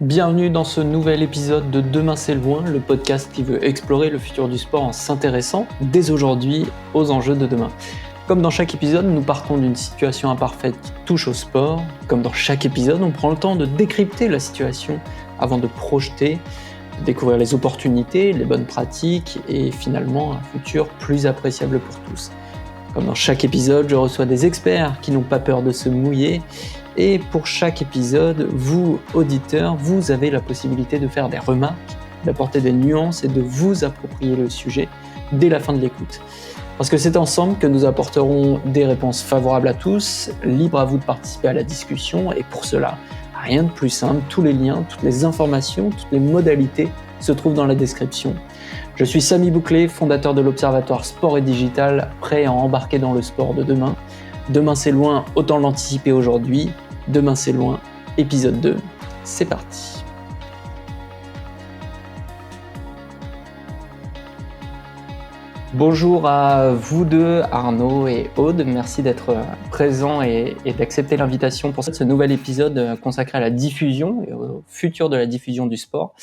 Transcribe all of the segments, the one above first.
Bienvenue dans ce nouvel épisode de Demain c'est loin, le podcast qui veut explorer le futur du sport en s'intéressant dès aujourd'hui aux enjeux de demain. Comme dans chaque épisode, nous partons d'une situation imparfaite qui touche au sport. Comme dans chaque épisode, on prend le temps de décrypter la situation avant de projeter, de découvrir les opportunités, les bonnes pratiques et finalement un futur plus appréciable pour tous. Comme dans chaque épisode, je reçois des experts qui n'ont pas peur de se mouiller. Et pour chaque épisode, vous, auditeurs, vous avez la possibilité de faire des remarques, d'apporter des nuances et de vous approprier le sujet dès la fin de l'écoute. Parce que c'est ensemble que nous apporterons des réponses favorables à tous, libre à vous de participer à la discussion, et pour cela, rien de plus simple, tous les liens, toutes les informations, toutes les modalités se trouvent dans la description. Je suis Samy Bouclé, fondateur de l'Observatoire Sport et Digital, prêt à embarquer dans le sport de demain. Demain c'est loin, autant l'anticiper aujourd'hui. Demain c'est loin, épisode 2, c'est parti. Bonjour à vous deux, Arnaud et Aude, merci d'être présents et d'accepter l'invitation pour ce nouvel épisode consacré à la diffusion et au futur de la diffusion du sport.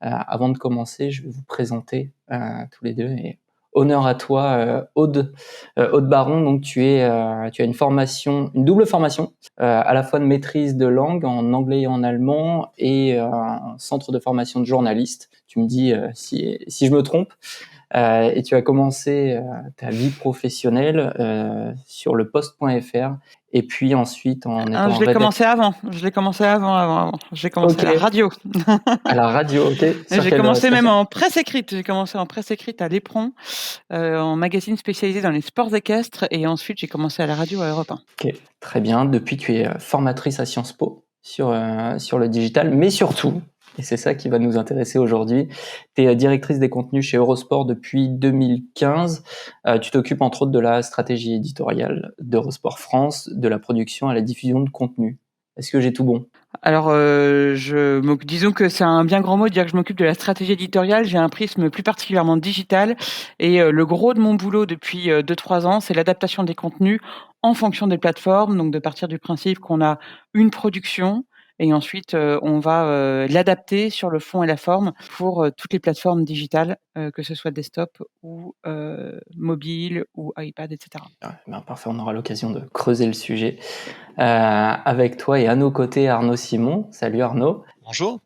Avant de commencer, je vais vous présenter tous les deux et honneur à toi, Aude Baron. Donc tu as une double formation, à la fois de maîtrise de langue en anglais et en allemand et un centre de formation de journaliste. Tu me dis si je me trompe. Et tu as commencé ta vie professionnelle sur le poste.fr et puis ensuite en étant Je l'ai commencé avant. J'ai commencé à la radio. À la radio, ok. J'ai commencé même en presse écrite. J'ai commencé en presse écrite à l'Éperon, en magazine spécialisé dans les sports équestres, et ensuite j'ai commencé à la radio à Europe 1. Ok, très bien. Depuis, tu es formatrice à Sciences Po sur le digital, mais surtout, et c'est ça qui va nous intéresser aujourd'hui, tu es directrice des contenus chez Eurosport depuis 2015. Tu t'occupes entre autres de la stratégie éditoriale d'Eurosport France, de la production à la diffusion de contenu. Est-ce que j'ai tout bon ? Alors, disons que c'est un bien grand mot de dire que je m'occupe de la stratégie éditoriale. J'ai un prisme plus particulièrement digital, et le gros de mon boulot depuis 2-3 ans, c'est l'adaptation des contenus en fonction des plateformes. Donc, de partir du principe qu'on a une production, et ensuite on va l'adapter sur le fond et la forme pour toutes les plateformes digitales, que ce soit desktop ou mobile ou iPad, etc. Parfait, on aura l'occasion de creuser le sujet avec toi et à nos côtés Arnaud Simon. Salut Arnaud. Bonjour.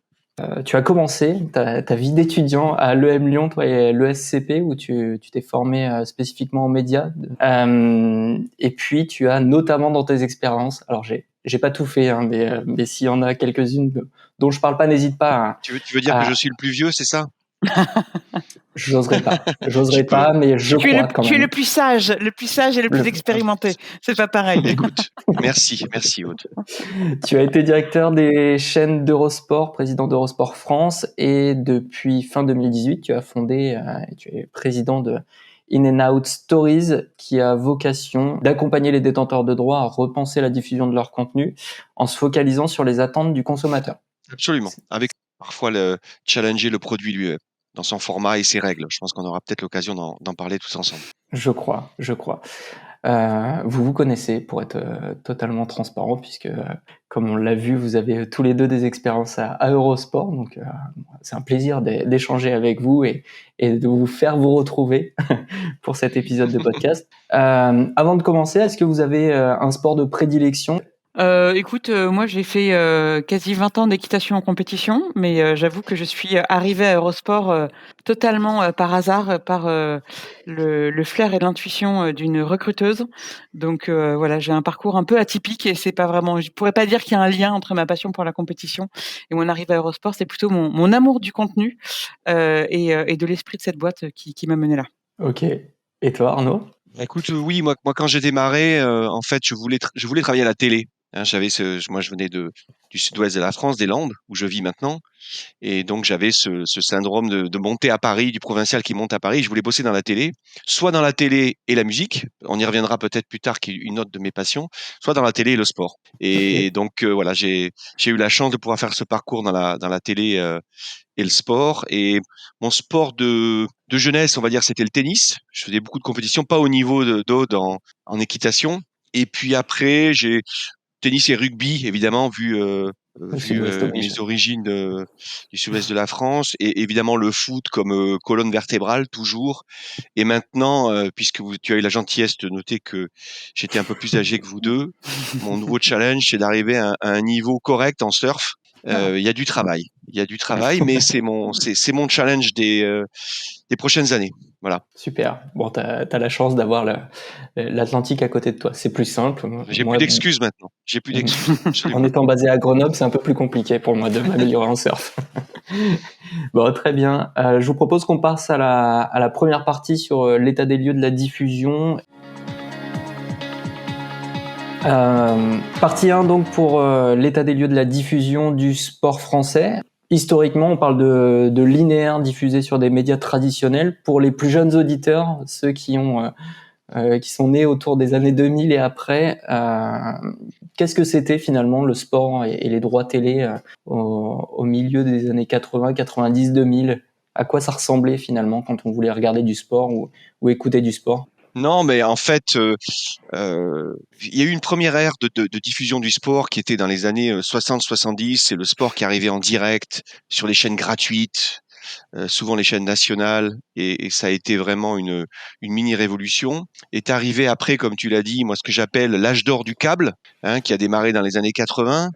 Tu as commencé ta vie d'étudiant à l'EM Lyon, toi, et l'ESCP, où tu t'es formé spécifiquement aux médias. Et puis, tu as notamment dans tes expériences, alors j'ai pas tout fait, hein, mais s'il y en a quelques-unes dont je parle pas, n'hésite pas. Hein, tu veux dire que je suis le plus vieux, c'est ça ? J'oserais pas, mais je crois quand même. Tu es le plus sage et le plus expérimenté. C'est pas pareil. Écoute, merci Aude. Tu as été directeur des chaînes d'Eurosport, président d'Eurosport France, et depuis fin 2018, tu as fondé, tu es président de In and Out Stories, qui a vocation d'accompagner les détenteurs de droits à repenser la diffusion de leur contenu en se focalisant sur les attentes du consommateur. Absolument, avec parfois le challenger le produit lui dans son format et ses règles. Je pense qu'on aura peut-être l'occasion d'en parler tous ensemble. Je crois. Vous connaissez, pour être totalement transparent, puisque comme on l'a vu, vous avez tous les deux des expériences à Eurosport, donc c'est un plaisir d'échanger avec vous et de vous faire vous retrouver pour cet épisode de podcast. Avant de commencer, est-ce que vous avez un sport de prédilection ? Écoute, moi j'ai fait quasi 20 ans d'équitation en compétition, mais j'avoue que je suis arrivée à Eurosport totalement par hasard, par le flair et l'intuition d'une recruteuse. Donc voilà, j'ai un parcours un peu atypique, et c'est pas vraiment, je pourrais pas dire qu'il y a un lien entre ma passion pour la compétition et mon arrivée à Eurosport. C'est plutôt mon amour du contenu et de l'esprit de cette boîte qui m'a mené là. Ok. Et toi, Arnaud ? Écoute, oui, moi quand j'ai démarré, en fait, je voulais travailler à la télé. Hein, moi je venais du sud-ouest de la France, des Landes, où je vis maintenant. Et donc, j'avais ce syndrome de monter à Paris, du provincial qui monte à Paris. Je voulais bosser dans la télé, soit dans la télé et la musique. On y reviendra peut-être plus tard, qui est une autre de mes passions, soit dans la télé et le sport. Et donc, voilà, j'ai eu la chance de pouvoir faire ce parcours dans la télé et le sport. Et mon sport de jeunesse, on va dire, c'était le tennis. Je faisais beaucoup de compétitions, pas au niveau d'Aude en équitation. Et puis après, j'ai tennis et rugby, évidemment, vu Le vu Sud-Ouest oblige. mes origines du sud-ouest de la France, et évidemment le foot comme colonne vertébrale toujours. Et maintenant, puisque tu as eu la gentillesse de noter que j'étais un peu plus âgé que vous deux, mon nouveau challenge, c'est d'arriver à un niveau correct en surf. Ah. Il y a du travail, mais c'est mon challenge des prochaines années. Voilà. Super. Bon, t'as la chance d'avoir l'Atlantique à côté de toi. C'est plus simple. J'ai plus Moi, d'excuses maintenant. J'ai plus d'excuses. en Absolument. étant basé à Grenoble, c'est un peu plus compliqué pour moi de m'améliorer en surf. Bon, très bien. Je vous propose qu'on passe à la première partie sur l'état des lieux de la diffusion. Partie 1 donc pour l'état des lieux de la diffusion du sport français. Historiquement, on parle de linéaire diffusé sur des médias traditionnels. Pour les plus jeunes auditeurs, ceux qui sont nés autour des années 2000 et après, qu'est-ce que c'était finalement le sport et les droits télé au milieu des années 80, 90, 2000? À quoi ça ressemblait finalement quand on voulait regarder du sport ou écouter du sport? Non, mais en fait, il y a eu une première ère de diffusion du sport qui était dans les années 60-70. C'est le sport qui arrivait en direct sur les chaînes gratuites, souvent les chaînes nationales, et ça a été vraiment une mini-révolution. Est arrivé après, comme tu l'as dit, moi ce que j'appelle l'âge d'or du câble, hein, qui a démarré dans les années 80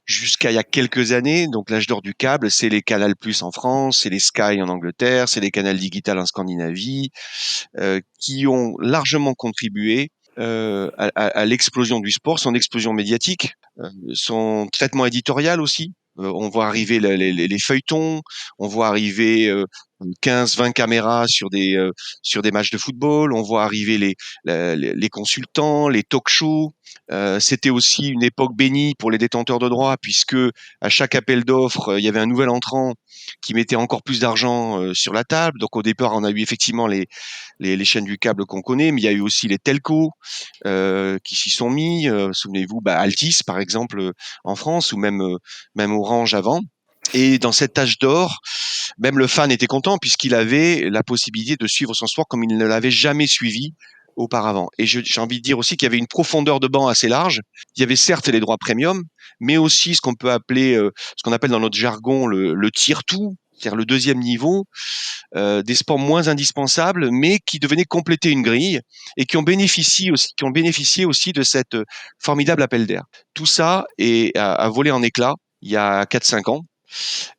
jusqu'à il y a quelques années. Donc l'âge d'or du câble, c'est les Canal+ en France, c'est les Sky en Angleterre, c'est les Canal Digital en Scandinavie, qui ont largement contribué à l'explosion du sport, son explosion médiatique, son traitement éditorial aussi. On voit arriver les feuilletons, on voit arriver 15-20 caméras sur des matchs de football, on voit arriver les consultants, les talk-shows. C'était aussi une époque bénie pour les détenteurs de droits, puisque à chaque appel d'offres, il y avait un nouvel entrant qui mettait encore plus d'argent sur la table. Donc au départ, on a eu effectivement les chaînes du câble qu'on connaît, mais il y a eu aussi les telcos qui s'y sont mis. Souvenez-vous, Altis par exemple en France, ou même Orange avant. Et dans cet âge d'or, même le fan était content puisqu'il avait la possibilité de suivre son sport comme il ne l'avait jamais suivi auparavant. Et j'ai envie de dire aussi qu'il y avait une profondeur de banc assez large. Il y avait certes les droits premium, mais aussi ce qu'on peut appeler, ce qu'on appelle dans notre jargon le tier 2, c'est-à-dire le deuxième niveau, des sports moins indispensables, mais qui devenaient compléter une grille et qui ont bénéficié aussi de cette formidable appel d'air. Tout ça a volé en éclats il y a 4-5 ans.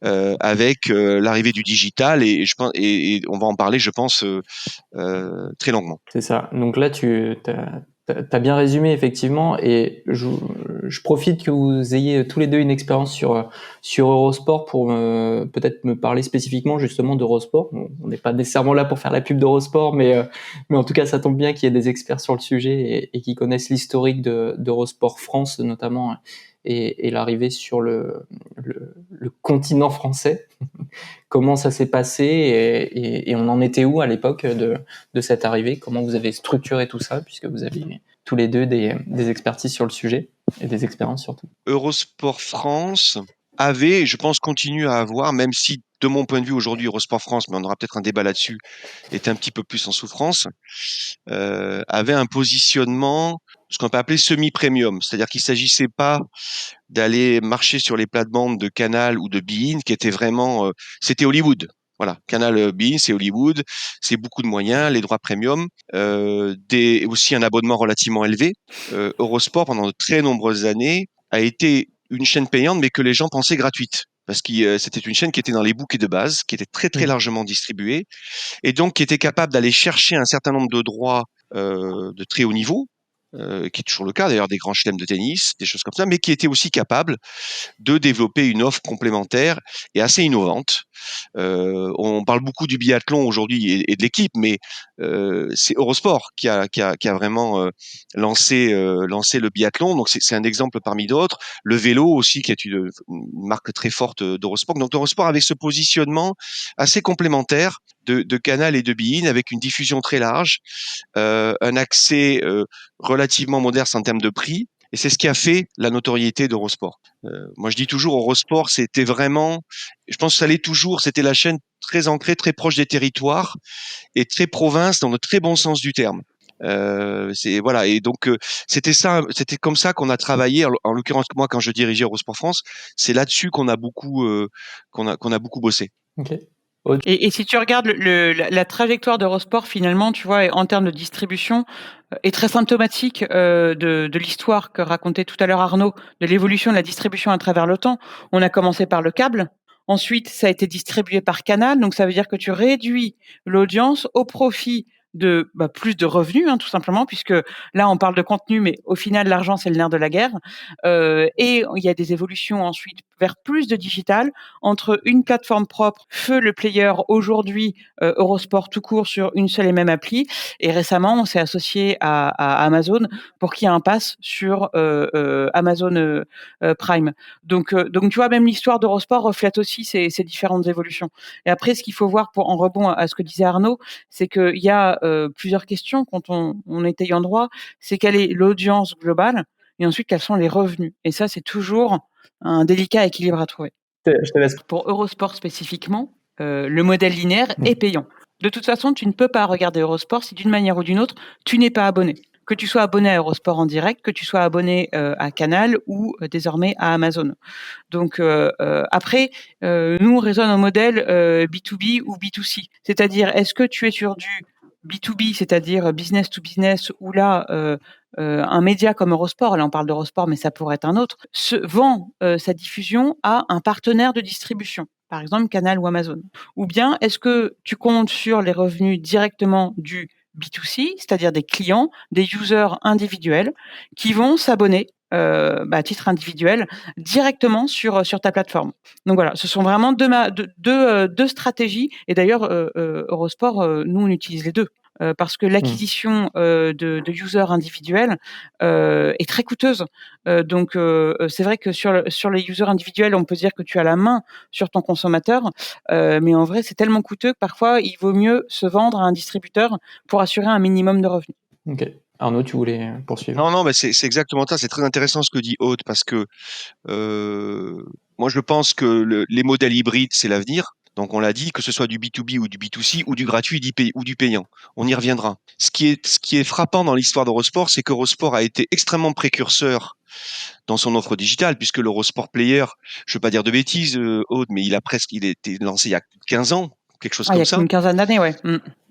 Avec l'arrivée du digital, et je pense, et on va en parler, je pense, très longuement. C'est ça. Donc là, tu as bien résumé effectivement, et je profite que vous ayez tous les deux une expérience sur Eurosport pour peut-être me parler spécifiquement justement d'Eurosport. On n'est pas nécessairement là pour faire la pub d'Eurosport, mais en tout cas, ça tombe bien qu'il y ait des experts sur le sujet et qui connaissent l'historique d'Eurosport France notamment, et l'arrivée sur le continent français. Comment ça s'est passé et on en était où à l'époque de cette arrivée? Comment vous avez structuré tout ça, puisque vous avez tous les deux des expertises sur le sujet et des expériences surtout? Eurosport France avait, et je pense continue à avoir, même si de mon point de vue aujourd'hui Eurosport France, mais on aura peut-être un débat là-dessus, est un petit peu plus en souffrance, avait un positionnement, ce qu'on peut appeler semi-premium, c'est-à-dire qu'il s'agissait pas d'aller marcher sur les plates-bandes de Canal ou de beIN, qui étaient vraiment, c'était Hollywood. Voilà, Canal, beIN, c'est Hollywood, c'est beaucoup de moyens, les droits premium, aussi un abonnement relativement élevé. Eurosport, pendant de très nombreuses années, a été une chaîne payante, mais que les gens pensaient gratuite. Parce que c'était une chaîne qui était dans les bouquets de base, qui était très très largement distribuée, et donc qui était capable d'aller chercher un certain nombre de droits de très haut niveau, qui est toujours le cas d'ailleurs, des grands chelems de tennis, des choses comme ça, mais qui était aussi capable de développer une offre complémentaire et assez innovante. On parle beaucoup du biathlon aujourd'hui et de l'équipe, mais c'est Eurosport qui a vraiment lancé le biathlon. Donc c'est un exemple parmi d'autres. Le vélo aussi, qui est une marque très forte d'Eurosport. Donc Eurosport avec ce positionnement assez complémentaire de Canal et de beIN, avec une diffusion très large, un accès relativement modeste en termes de prix. Et c'est ce qui a fait la notoriété d'Eurosport. Moi, je dis toujours, Eurosport, c'était vraiment, je pense que ça l'est toujours, c'était la chaîne très ancrée, très proche des territoires et très province dans le très bon sens du terme. C'est voilà, et donc c'était comme ça qu'on a travaillé. En l'occurrence, moi, quand je dirigeais Eurosport France, c'est là-dessus qu'on a beaucoup bossé. Ok. Et si tu regardes la trajectoire d'Eurosport, finalement, tu vois, en termes de distribution, est très symptomatique de l'histoire que racontait tout à l'heure Arnaud, de l'évolution de la distribution à travers le temps. On a commencé par le câble. Ensuite, ça a été distribué par canal. Donc, ça veut dire que tu réduis l'audience au profit de plus de revenus, tout simplement, puisque là, on parle de contenu, mais au final, l'argent, c'est le nerf de la guerre. Et il y a des évolutions ensuite vers plus de digital, entre une plateforme propre, feu le player aujourd'hui, Eurosport tout court sur une seule et même appli. Et récemment, on s'est associé à Amazon pour qu'il y ait un pass sur Amazon Prime. Donc, tu vois, même l'histoire d'Eurosport reflète aussi ces différentes évolutions. Et après, ce qu'il faut voir en rebond à ce que disait Arnaud, c'est qu'il y a plusieurs questions quand on est ayant droit. C'est quelle est l'audience globale et ensuite quels sont les revenus. Et ça, c'est toujours un délicat équilibre à trouver. Je te laisse. Pour Eurosport spécifiquement, le modèle linéaire est payant. De toute façon, tu ne peux pas regarder Eurosport si d'une manière ou d'une autre, tu n'es pas abonné. Que tu sois abonné à Eurosport en direct, que tu sois abonné à Canal ou désormais à Amazon. Donc après, nous on raisonne en modèle B2B ou B2C. C'est-à-dire, est-ce que tu es sur du B2B, c'est-à-dire business to business, ou là un média comme Eurosport, là on parle d'Eurosport, mais ça pourrait être un autre, vend sa diffusion à un partenaire de distribution, par exemple Canal ou Amazon. Ou bien est-ce que tu comptes sur les revenus directement du B2C, c'est-à-dire des clients, des users individuels qui vont s'abonner à titre individuel directement sur ta plateforme. Donc voilà, ce sont vraiment deux stratégies. Et d'ailleurs, Eurosport, nous on utilise les deux. Parce que l'acquisition de users individuels est très coûteuse. Donc c'est vrai que sur les users individuels, on peut dire que tu as la main sur ton consommateur, mais en vrai, c'est tellement coûteux que parfois, il vaut mieux se vendre à un distributeur pour assurer un minimum de revenus. Ok. Arnaud, tu voulais poursuivre? Non, mais c'est exactement ça. C'est très intéressant ce que dit Aude, parce que moi, je pense que les modèles hybrides, c'est l'avenir. Donc, on l'a dit, que ce soit du B2B ou du B2C ou du gratuit ou du payant. On y reviendra. Ce qui est frappant dans l'histoire d'Eurosport, c'est qu'Eurosport a été extrêmement précurseur dans son offre digitale, puisque l'Eurosport Player, je ne veux pas dire de bêtises, Aude, mais il a été lancé il y a 15 ans, quelque chose Il y comme a ça. une quinzaine d'années, ouais.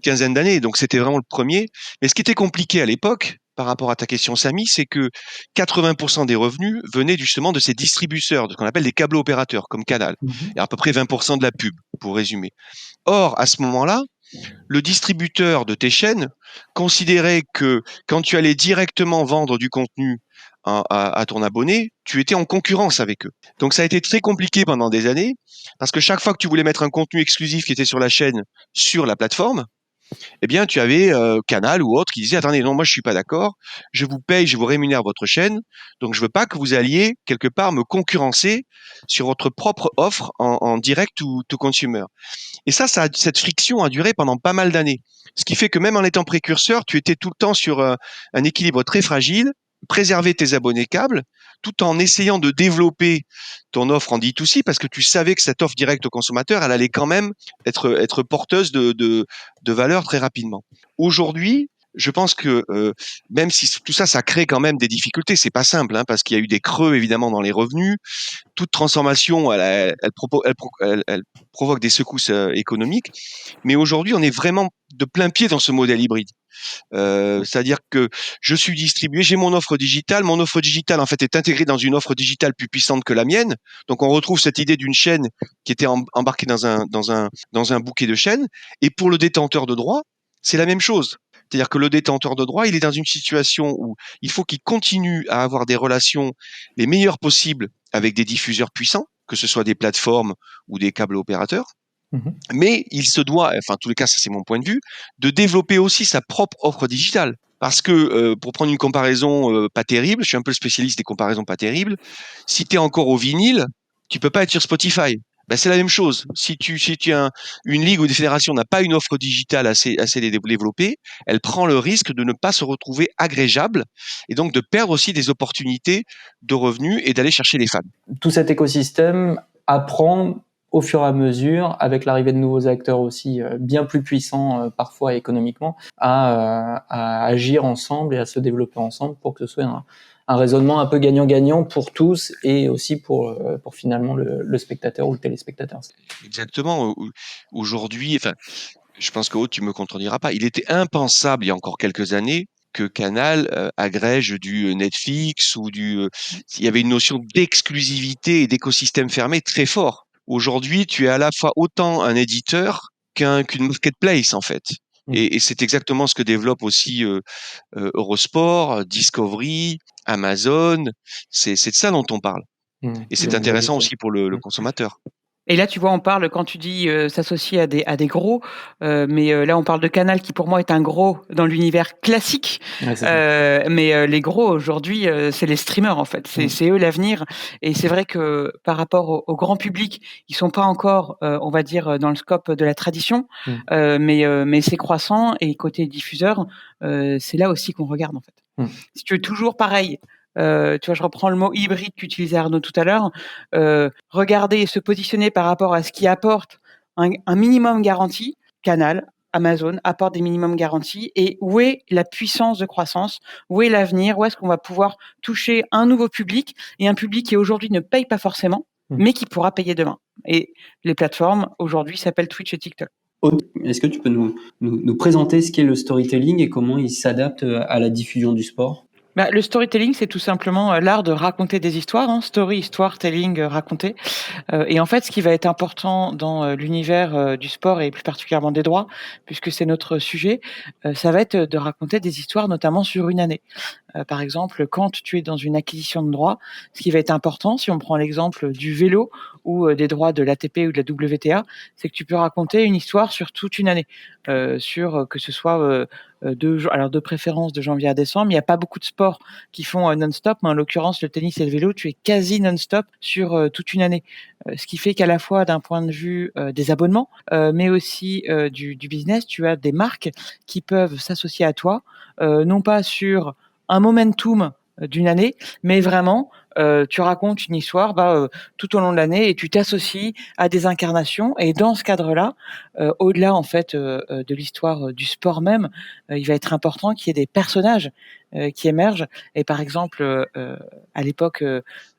Quinzaine d'années, donc c'était vraiment le premier. Mais ce qui était compliqué à l'époque, par rapport à ta question, Samy, c'est que 80% des revenus venaient justement de ces distributeurs, de ce qu'on appelle des câbles opérateurs, comme Canal, et à peu près 20% de la pub, pour résumer. Or, à ce moment-là, le distributeur de tes chaînes considérait que quand tu allais directement vendre du contenu à ton abonné, tu étais en concurrence avec eux. Donc ça a été très compliqué pendant des années, parce que chaque fois que tu voulais mettre un contenu exclusif qui était sur la chaîne, sur la plateforme, eh bien, tu avais Canal ou autre qui disait, attendez, non, moi, je suis pas d'accord. Je vous paye, je vous rémunère votre chaîne. Donc, je veux pas que vous alliez quelque part me concurrencer sur votre propre offre en direct ou to consumer. Et cette friction a duré pendant pas mal d'années. Ce qui fait que même en étant précurseur, tu étais tout le temps sur un équilibre très fragile, préserver tes abonnés câbles, tout en essayant de développer ton offre en D2C, parce que tu savais que cette offre directe au consommateur, elle allait quand même être porteuse de valeur très rapidement. Aujourd'hui, je pense que même si tout ça, ça crée quand même des difficultés, c'est pas simple, parce qu'il y a eu des creux évidemment dans les revenus. Toute transformation, elle provoque des secousses économiques. Mais aujourd'hui, on est vraiment de plein pied dans ce modèle hybride. C'est-à-dire que je suis distribué, j'ai mon offre digitale en fait est intégrée dans une offre digitale plus puissante que la mienne. Donc on retrouve cette idée d'une chaîne qui était embarquée dans un bouquet de chaînes. Et pour le détenteur de droit, c'est la même chose. C'est-à-dire que le détenteur de droit, il est dans une situation où il faut qu'il continue à avoir des relations les meilleures possibles avec des diffuseurs puissants, que ce soit des plateformes ou des câbles opérateurs. Mais il se doit, enfin en tous les cas ça c'est mon point de vue, de développer aussi sa propre offre digitale. Parce que pour prendre une comparaison pas terrible, je suis un peu le spécialiste des comparaisons pas terribles, si tu es encore au vinyle, tu peux pas être sur Spotify. Ben, c'est la même chose. Si une ligue ou des fédérations n'a pas une offre digitale assez développée, elle prend le risque de ne pas se retrouver agrégeable et donc de perdre aussi des opportunités de revenus et d'aller chercher les fans. Tout cet écosystème apprend au fur et à mesure, avec l'arrivée de nouveaux acteurs aussi bien plus puissants parfois économiquement, à agir ensemble et à se développer ensemble pour que ce soit un raisonnement un peu gagnant-gagnant pour tous et aussi pour finalement le spectateur ou le téléspectateur. Exactement. Aujourd'hui, enfin, je pense que tu me contrediras pas. Il était impensable il y a encore quelques années que Canal agrège du Netflix ou il y avait une notion d'exclusivité et d'écosystème fermé très fort. Aujourd'hui, tu es à la fois autant un éditeur qu'une marketplace en fait. Et c'est exactement ce que développe aussi Eurosport, Discovery, Amazon. C'est de ça dont on parle. Et c'est intéressant aussi pour le consommateur. Et là, tu vois, on parle, quand tu dis s'associer à des gros, mais là, on parle de Canal qui, pour moi, est un gros dans l'univers classique. Ouais, mais les gros, aujourd'hui, c'est les streamers, en fait. C'est eux l'avenir. Et c'est vrai que par rapport au grand public, ils sont pas encore, on va dire, dans le scope de la tradition, mais c'est croissant. Et côté diffuseur, c'est là aussi qu'on regarde, en fait. Si tu veux toujours pareil, tu vois, je reprends le mot hybride qu'utilisait Arnaud tout à l'heure. Regarder et se positionner par rapport à ce qui apporte un minimum garanti. Canal, Amazon apporte des minimums garantis. Et où est la puissance de croissance? Où est l'avenir? Où est-ce qu'on va pouvoir toucher un nouveau public, et un public qui aujourd'hui ne paye pas forcément, mais qui pourra payer demain? Et les plateformes aujourd'hui s'appellent Twitch et TikTok. Est-ce que tu peux nous présenter ce qu'est le storytelling et comment il s'adapte à la diffusion du sport? Le storytelling, c'est tout simplement l'art de raconter des histoires, hein. Story, histoire, telling, raconter. Et en fait, ce qui va être important dans l'univers du sport et plus particulièrement des droits, puisque c'est notre sujet, ça va être de raconter des histoires, notamment sur une année. Par exemple, quand tu es dans une acquisition de droits, ce qui va être important, si on prend l'exemple du vélo ou des droits de l'ATP ou de la WTA, c'est que tu peux raconter une histoire sur toute une année, sur que ce soit de préférence de janvier à décembre. Il n'y a pas beaucoup de sports qui font non-stop, mais en l'occurrence, le tennis et le vélo, tu es quasi non-stop sur toute une année. Ce qui fait qu'à la fois d'un point de vue des abonnements, mais aussi du business, tu as des marques qui peuvent s'associer à toi, non pas sur un momentum d'une année, mais vraiment, tu racontes une histoire tout au long de l'année, et tu t'associes à des incarnations. Et dans ce cadre-là, au-delà en fait de l'histoire du sport même, il va être important qu'il y ait des personnages qui émergent. Et par exemple, à l'époque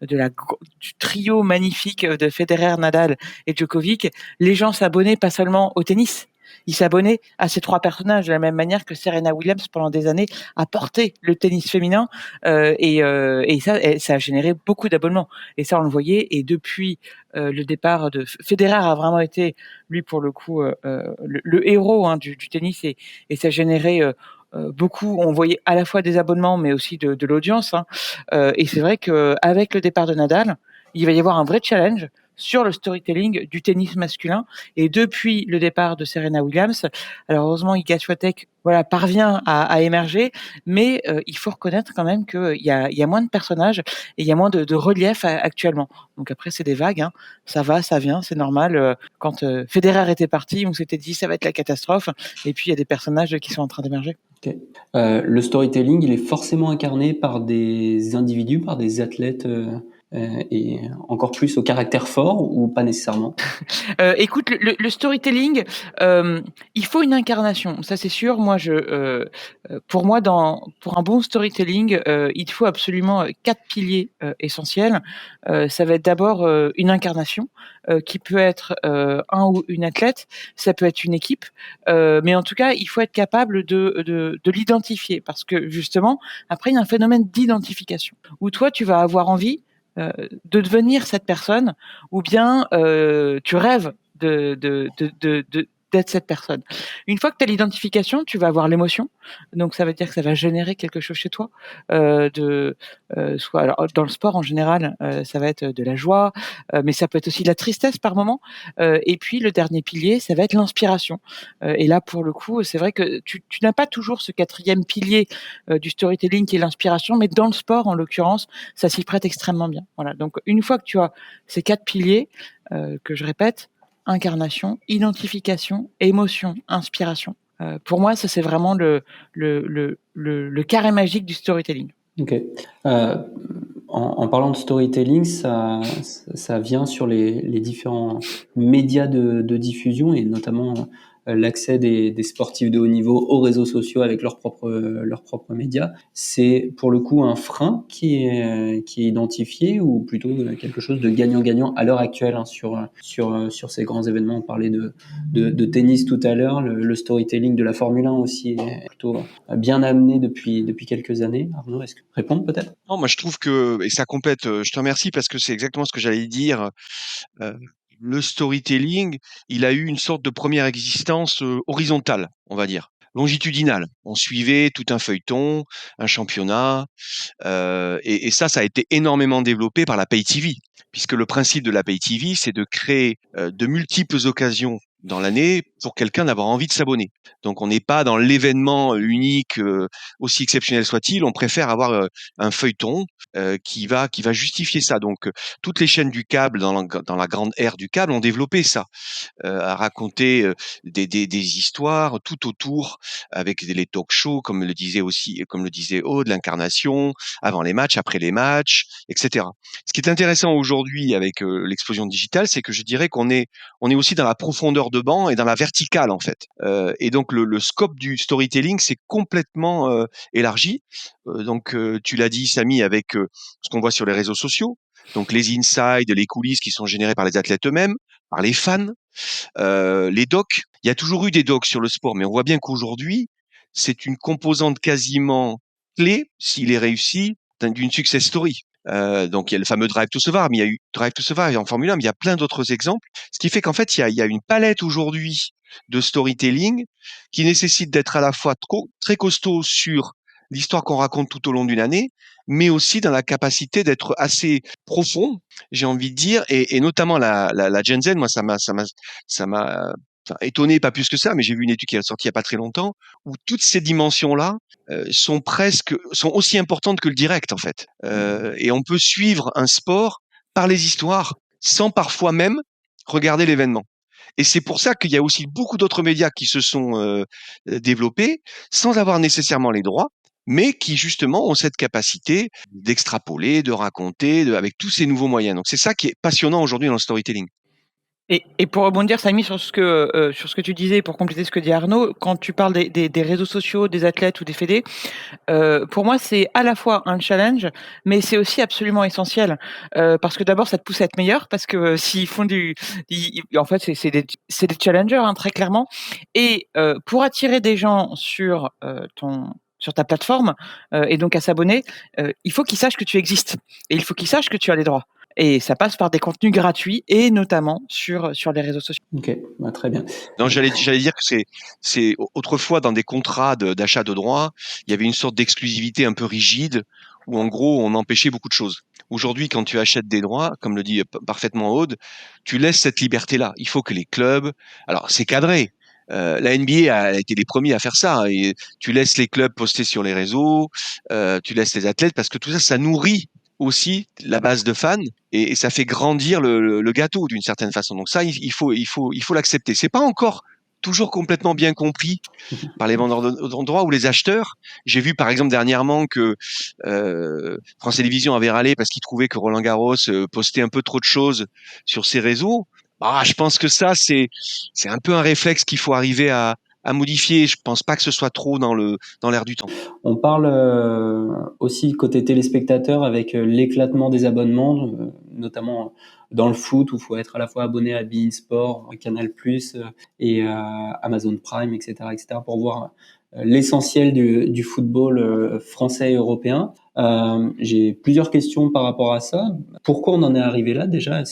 du trio magnifique de Federer, Nadal et Djokovic, les gens s'abonnaient pas seulement au tennis. Ils s'abonnaient à ces trois personnages de la même manière que Serena Williams pendant des années a porté le tennis féminin, et ça a généré beaucoup d'abonnements. Et ça, on le voyait. Et depuis le départ de Federer, a vraiment été, lui, pour le coup, le héros du tennis, et ça générait beaucoup. On voyait à la fois des abonnements, mais aussi de l'audience. Et c'est vrai qu'avec le départ de Nadal, il va y avoir un vrai challenge sur le storytelling du tennis masculin. Et depuis le départ de Serena Williams, alors heureusement, Iga Swiatek parvient à émerger, mais il faut reconnaître quand même qu'il y a moins de personnages et il y a moins de relief actuellement. Donc après, c'est des vagues, hein. Ça va, ça vient, c'est normal. Quand Federer était parti, on s'était dit ça va être la catastrophe, et puis il y a des personnages qui sont en train d'émerger. Okay. Le storytelling, il est forcément incarné par des individus, par des athlètes, et encore plus au caractère fort, ou pas nécessairement? Écoute, le storytelling, il faut une incarnation, ça c'est sûr. Moi, pour moi, pour un bon storytelling, il faut absolument 4 piliers essentiels. Ça va être d'abord une incarnation, qui peut être un ou une athlète, ça peut être une équipe, mais en tout cas, il faut être capable de l'identifier, parce que justement, après, il y a un phénomène d'identification où toi, tu vas avoir envie de devenir cette personne, ou bien tu rêves d'être cette personne. Une fois que tu as l'identification, tu vas avoir l'émotion. Donc ça veut dire que ça va générer quelque chose chez toi. Soit, alors, dans le sport en général, ça va être de la joie, mais ça peut être aussi de la tristesse par moment. Et puis le dernier pilier, ça va être l'inspiration. Et là, pour le coup, c'est vrai que tu n'as pas toujours ce quatrième pilier du storytelling qui est l'inspiration, mais dans le sport, en l'occurrence, ça s'y prête extrêmement bien. Voilà. Donc une fois que tu as ces 4 piliers, que je répète: incarnation, identification, émotion, inspiration. Pour moi, ça c'est vraiment le carré magique du storytelling. Ok. En parlant de storytelling, ça vient sur les différents médias de diffusion et notamment l'accès des sportifs de haut niveau aux réseaux sociaux avec leurs propres médias. C'est pour le coup un frein qui est identifié ou plutôt quelque chose de gagnant-gagnant à l'heure actuelle, hein, sur ces grands événements. On parlait de tennis tout à l'heure, le storytelling de la Formule 1 aussi est plutôt bien amené depuis quelques années. Arnaud, est-ce que tu peux répondre peut-être? Non, moi je trouve que, et ça complète, je te remercie parce que c'est exactement ce que j'allais dire. Euh, le storytelling, il a eu une sorte de première existence horizontale, on va dire, longitudinale. On suivait tout un feuilleton, un championnat, et ça a été énormément développé par la Pay TV, puisque le principe de la Pay TV, c'est de créer de multiples occasions dans l'année pour quelqu'un d'avoir envie de s'abonner. Donc on n'est pas dans l'événement unique, aussi exceptionnel soit-il, on préfère avoir un feuilleton qui va justifier ça. Donc toutes les chaînes du câble dans la grande ère du câble ont développé ça, à raconter des histoires tout autour, avec les talk shows, comme le disait Aude, l'incarnation, avant les matchs, après les matchs, etc. Ce qui est intéressant aujourd'hui avec l'explosion digitale, c'est que je dirais on est aussi dans la profondeur de banc et dans la verticale en fait. Et donc le scope du storytelling s'est complètement élargi. Donc tu l'as dit, Samy, avec ce qu'on voit sur les réseaux sociaux. Donc les insides, les coulisses qui sont générées par les athlètes eux-mêmes, par les fans, les docs. Il y a toujours eu des docs sur le sport, mais on voit bien qu'aujourd'hui, c'est une composante quasiment clé, s'il est réussi, d'une success story. Donc il y a le fameux Drive to Survive, mais il y a eu Drive to Survive en Formule 1, mais il y a plein d'autres exemples. Ce qui fait qu'en fait, il y a une palette aujourd'hui de storytelling qui nécessite d'être à la fois très costaud sur l'histoire qu'on raconte tout au long d'une année, mais aussi dans la capacité d'être assez profond, j'ai envie de dire, et notamment la Gen Z, moi ça m'a étonné, pas plus que ça, mais j'ai vu une étude qui est sortie il y a pas très longtemps, où toutes ces dimensions-là sont aussi importantes que le direct en fait. Et on peut suivre un sport par les histoires, sans parfois même regarder l'événement. Et c'est pour ça qu'il y a aussi beaucoup d'autres médias qui se sont développés sans avoir nécessairement les droits, mais qui justement ont cette capacité d'extrapoler, de raconter, avec tous ces nouveaux moyens. Donc c'est ça qui est passionnant aujourd'hui dans le storytelling. Et pour rebondir, Samy, sur ce que tu disais, pour compléter ce que dit Arnaud, quand tu parles des réseaux sociaux, des athlètes ou des fédés, pour moi, c'est à la fois un challenge, mais c'est aussi absolument essentiel. Parce que d'abord, ça te pousse à être meilleur, parce que s'ils font en fait, c'est des challengers, hein, très clairement. Et pour attirer des gens sur ta plateforme, et donc à s'abonner, il faut qu'ils sachent que tu existes. Et il faut qu'ils sachent que tu as les droits. Et ça passe par des contenus gratuits et notamment sur les réseaux sociaux. Ok, bah, très bien. Non, j'allais dire que c'est autrefois dans des contrats d'achat de droits, il y avait une sorte d'exclusivité un peu rigide où en gros on empêchait beaucoup de choses. Aujourd'hui, quand tu achètes des droits, comme le dit parfaitement Aude, tu laisses cette liberté-là. Il faut que les clubs, alors c'est cadré. La NBA a été les premiers à faire ça, hein, et tu laisses les clubs poster sur les réseaux, tu laisses les athlètes parce que tout ça, ça nourrit aussi la base de fans et ça fait grandir le gâteau d'une certaine façon. Donc ça, il faut l'accepter. C'est pas encore toujours complètement bien compris par les vendeurs de droits ou les acheteurs. J'ai vu par exemple dernièrement que France Télévisions avait râlé parce qu'ils trouvaient que Roland Garros postait un peu trop de choses sur ses réseaux. Ah, je pense que ça c'est un peu un réflexe qu'il faut arriver à modifier. Je pense pas que ce soit trop dans l'air du temps. On parle aussi côté téléspectateur avec l'éclatement des abonnements, notamment dans le foot où il faut être à la fois abonné à beIN Sport, Canal+, et Amazon Prime, etc., etc., pour voir l'essentiel du football français et européen. J'ai plusieurs questions par rapport à ça. Pourquoi on en est arrivé là déjà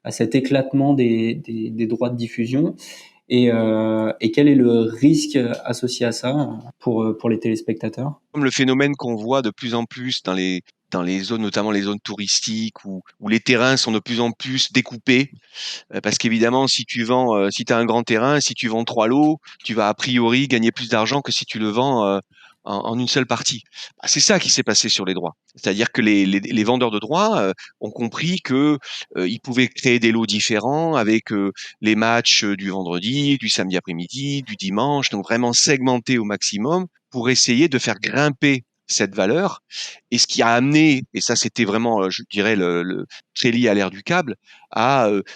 à cet éclatement des droits de diffusion? Et quel est le risque associé à ça pour les téléspectateurs? Comme le phénomène qu'on voit de plus en plus dans les zones, notamment les zones touristiques, où les terrains sont de plus en plus découpés, parce qu'évidemment, si tu as un grand terrain, si tu vends 3 lots, tu vas a priori gagner plus d'argent que si tu le vends en une seule partie. Bah, c'est ça qui s'est passé sur les droits. C'est-à-dire que les vendeurs de droits ont compris que ils pouvaient créer des lots différents avec les matchs du vendredi, du samedi après-midi, du dimanche, donc vraiment segmenter au maximum pour essayer de faire grimper cette valeur. Et ce qui a amené, et ça c'était vraiment, je dirais, très lié à l'ère du câble,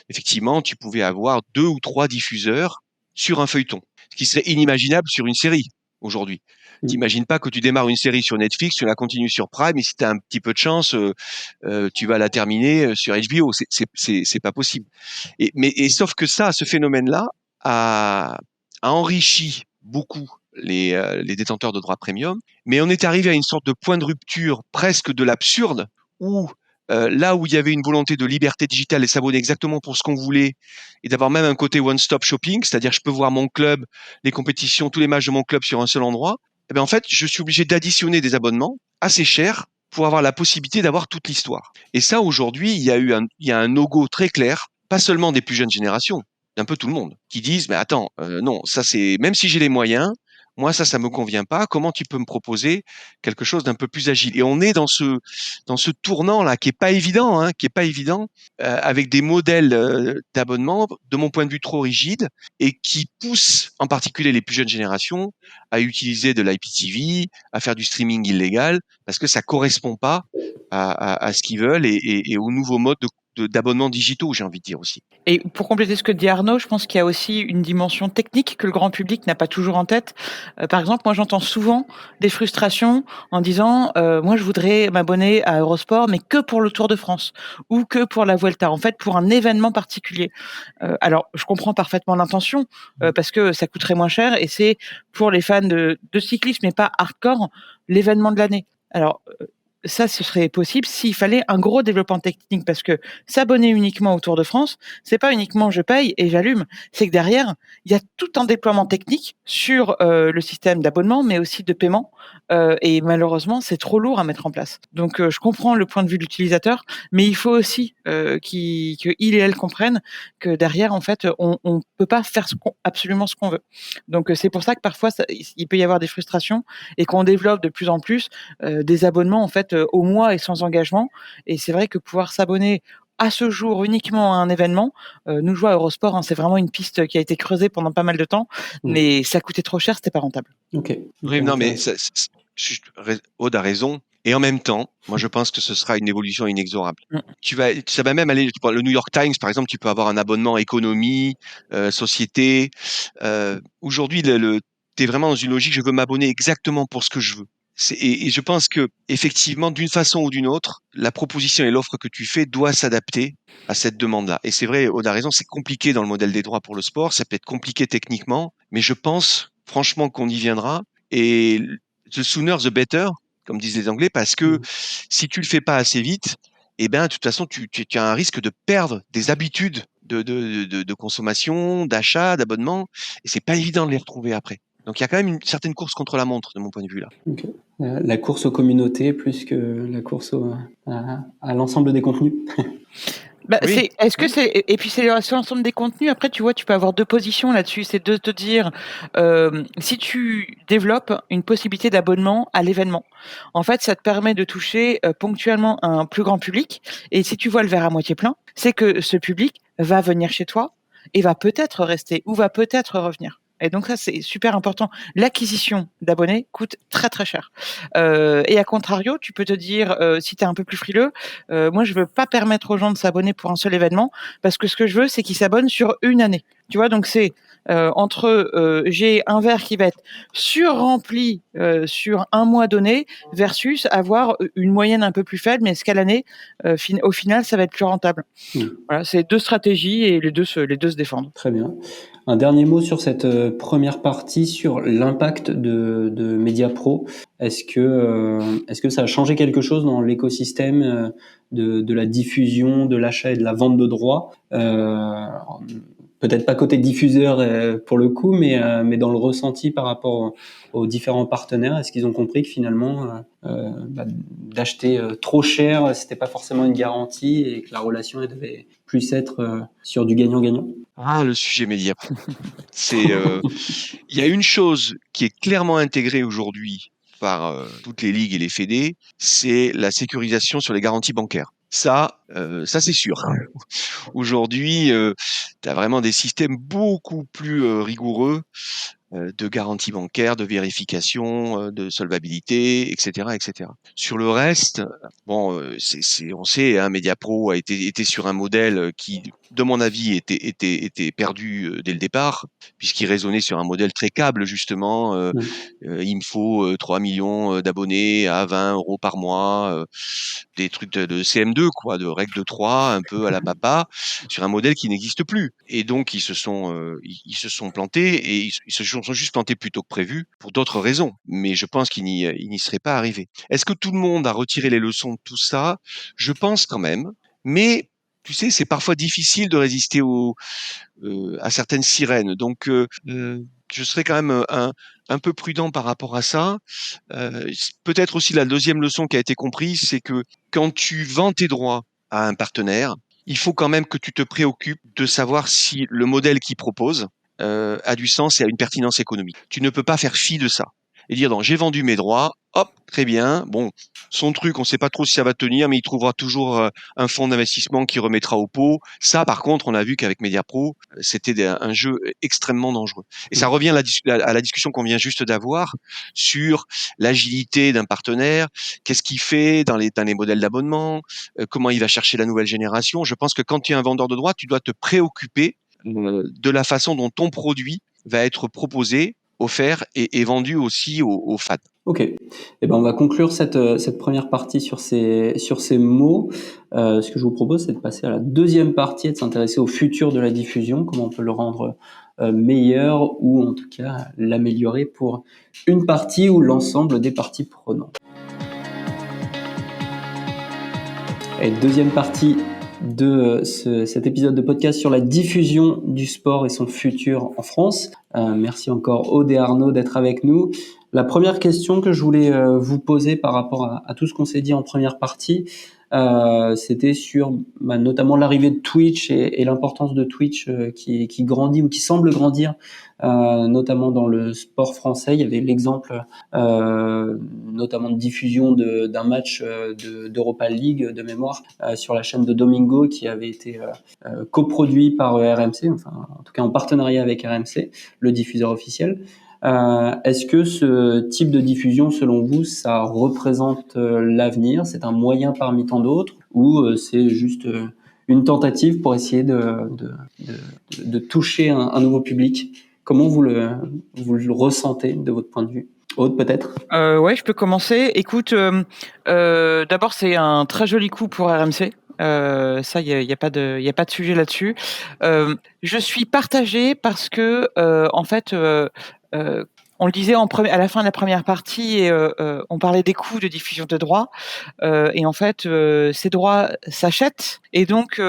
effectivement, tu pouvais avoir 2 ou 3 diffuseurs sur un feuilleton, ce qui serait inimaginable sur une série aujourd'hui. T'imagines pas que tu démarres une série sur Netflix, tu la continues sur Prime, et si tu as un petit peu de chance, tu vas la terminer sur HBO. C'est pas possible. Et sauf que ça, ce phénomène-là a enrichi beaucoup les détenteurs de droits premium, mais on est arrivé à une sorte de point de rupture presque de l'absurde où là où il y avait une volonté de liberté digitale et s'abonner exactement pour ce qu'on voulait et d'avoir même un côté one-stop shopping, c'est-à-dire je peux voir mon club, les compétitions, tous les matchs de mon club sur un seul endroit, eh bien en fait, je suis obligé d'additionner des abonnements assez chers pour avoir la possibilité d'avoir toute l'histoire. Et ça, aujourd'hui, il y a un no-go très clair, pas seulement des plus jeunes générations, d'un peu tout le monde, qui disent, mais attends, non, ça c'est, même si j'ai les moyens, moi ça me convient pas. Comment tu peux me proposer quelque chose d'un peu plus agile? Et on est dans ce tournant là qui est pas évident, hein, avec des modèles d'abonnement, de mon point de vue trop rigides et qui poussent en particulier les plus jeunes générations à utiliser de l'IPTV, à faire du streaming illégal parce que ça correspond pas à ce qu'ils veulent et aux nouveaux modes d'abonnement digitaux, j'ai envie de dire aussi. Et pour compléter ce que dit Arnaud, je pense qu'il y a aussi une dimension technique que le grand public n'a pas toujours en tête. Par exemple, moi j'entends souvent des frustrations en disant moi je voudrais m'abonner à Eurosport mais que pour le Tour de France ou que pour la Vuelta, en fait pour un événement particulier. Alors je comprends parfaitement l'intention parce que ça coûterait moins cher et c'est pour les fans de cyclisme mais pas hardcore l'événement de l'année. Alors ça, ce serait possible s'il fallait un gros développement technique parce que s'abonner uniquement au Tour de France, c'est pas uniquement je paye et j'allume, c'est que derrière, il y a tout un déploiement technique sur le système d'abonnement, mais aussi de paiement. Et malheureusement, c'est trop lourd à mettre en place. Donc, je comprends le point de vue de l'utilisateur, mais il faut aussi qu'il et elle comprennent que derrière, en fait, on peut pas faire absolument ce qu'on veut. Donc, c'est pour ça que parfois, il peut y avoir des frustrations et qu'on développe de plus en plus des abonnements en fait au mois et sans engagement. Et c'est vrai que pouvoir s'abonner à ce jour uniquement à un événement, nous jouons à Eurosport, hein, c'est vraiment une piste qui a été creusée pendant pas mal de temps, mais ça coûtait trop cher, c'était pas rentable. Ok. Oui, non, mais Aude a raison. Et en même temps, moi, je pense que ce sera une évolution inexorable. Ça va même aller, le New York Times, par exemple, tu peux avoir un abonnement économie, société. Aujourd'hui, t'es vraiment dans une logique, je veux m'abonner exactement pour ce que je veux. Et je pense que, effectivement, d'une façon ou d'une autre, la proposition et l'offre que tu fais doit s'adapter à cette demande-là. Et c'est vrai, Aude a raison, c'est compliqué dans le modèle des droits pour le sport, ça peut être compliqué techniquement, mais je pense, franchement, qu'on y viendra. Et the sooner the better, comme disent les Anglais, parce que si tu le fais pas assez vite, eh ben, de toute façon, tu as un risque de perdre des habitudes de consommation, d'achat, d'abonnement, et c'est pas évident de les retrouver après. Donc il y a quand même une certaine course contre la montre de mon point de vue là. Okay. La course aux communautés plus que la course à l'ensemble des contenus. Bah, oui. Et puis c'est l'ensemble des contenus. Après, tu vois, tu peux avoir deux positions là-dessus. C'est de te dire, si tu développes une possibilité d'abonnement à l'événement, en fait, ça te permet de toucher ponctuellement un plus grand public. Et si tu vois le verre à moitié plein, c'est que ce public va venir chez toi et va peut-être rester ou va peut-être revenir. Et donc ça, c'est super important. L'acquisition d'abonnés coûte très très cher. Et à contrario, tu peux te dire, si tu es un peu plus frileux, moi je veux pas permettre aux gens de s'abonner pour un seul événement, parce que ce que je veux, c'est qu'ils s'abonnent sur une année. Tu vois, donc c'est entre j'ai un verre qui va être surrempli sur un mois donné versus avoir une moyenne un peu plus faible, mais est-ce qu'à l'année, au final, ça va être plus rentable. Voilà, c'est deux stratégies et les deux se défendent. Très bien. Un dernier mot sur cette première partie, sur l'impact de Mediapro. Est-ce que ça a changé quelque chose dans l'écosystème de la diffusion, de l'achat et de la vente de droits? Peut-être pas côté diffuseur pour le coup, mais dans le ressenti par rapport aux différents partenaires. Est-ce qu'ils ont compris que finalement d'acheter trop cher, c'était pas forcément une garantie et que la relation elle devait plus être sur du gagnant-gagnant? Ah, le sujet média. Il y a une chose qui est clairement intégrée aujourd'hui par toutes les ligues et les fédés, c'est la sécurisation sur les garanties bancaires. Ça c'est sûr. Aujourd'hui, tu as vraiment des systèmes beaucoup plus rigoureux de garantie bancaire, de vérification, de solvabilité, etc., etc. Sur le reste, bon, on sait, hein, Mediapro a été sur un modèle qui, de mon avis, était perdu dès le départ, puisqu'il raisonnait sur un modèle très câble, justement. Il me faut 3 millions d'abonnés à 20 euros par mois, des trucs de CM2, quoi, de règle de 3, un peu à la papa, sur un modèle qui n'existe plus. Et donc, ils se sont plantés, et ils se sont juste plantés plus tôt que prévu, pour d'autres raisons. Mais je pense ils n'y seraient pas arrivés. Est-ce que tout le monde a retiré les leçons de tout ça? Je pense quand même. Mais, tu sais, c'est parfois difficile de résister à certaines sirènes. Donc, je serais quand même un peu prudent par rapport à ça. Peut-être aussi la deuxième leçon qui a été comprise, c'est que quand tu vends tes droits à un partenaire, il faut quand même que tu te préoccupes de savoir si le modèle qu'il propose a du sens et a une pertinence économique. Tu ne peux pas faire fi de ça et dire, non, j'ai vendu mes droits, hop, très bien, bon, son truc, on ne sait pas trop si ça va tenir, mais il trouvera toujours un fonds d'investissement qui remettra au pot. Ça, par contre, on a vu qu'avec Mediapro, c'était un jeu extrêmement dangereux. Et ça revient à la discussion qu'on vient juste d'avoir sur l'agilité d'un partenaire, qu'est-ce qu'il fait dans les modèles d'abonnement, comment il va chercher la nouvelle génération. Je pense que quand tu es un vendeur de droits, tu dois te préoccuper de la façon dont ton produit va être proposé, offert et vendu aussi aux fans. Ok. Eh ben, on va conclure cette première partie sur ces mots. Ce que je vous propose, c'est de passer à la deuxième partie et de s'intéresser au futur de la diffusion, comment on peut le rendre meilleur ou en tout cas l'améliorer pour une partie ou l'ensemble des parties prenantes. Et deuxième partie de cet épisode de podcast sur la diffusion du sport et son futur en France. Merci encore Aude et Arnaud d'être avec nous. La première question que je voulais vous poser par rapport à tout ce qu'on s'est dit en première partie, c'était sur notamment l'arrivée de Twitch et l'importance de Twitch qui grandit ou qui semble grandir, notamment dans le sport français. Il y avait l'exemple notamment de diffusion d'un match d'Europa League de mémoire sur la chaîne de Domingo qui avait été coproduit par RMC, enfin en tout cas en partenariat avec RMC, le diffuseur officiel. Est-ce que ce type de diffusion, selon vous, ça représente l'avenir? C'est un moyen parmi tant d'autres ou c'est juste une tentative pour essayer de toucher un nouveau public? Comment vous le ressentez de votre point de vue? Aude, peut-être? Ouais, je peux commencer. Écoute, d'abord, c'est un très joli coup pour RMC. Ça, il y a pas de sujet là-dessus. Je suis partagée parce que, en fait, on le disait à la fin de la première partie et on parlait des coûts de diffusion de droits. Et en fait, ces droits s'achètent et donc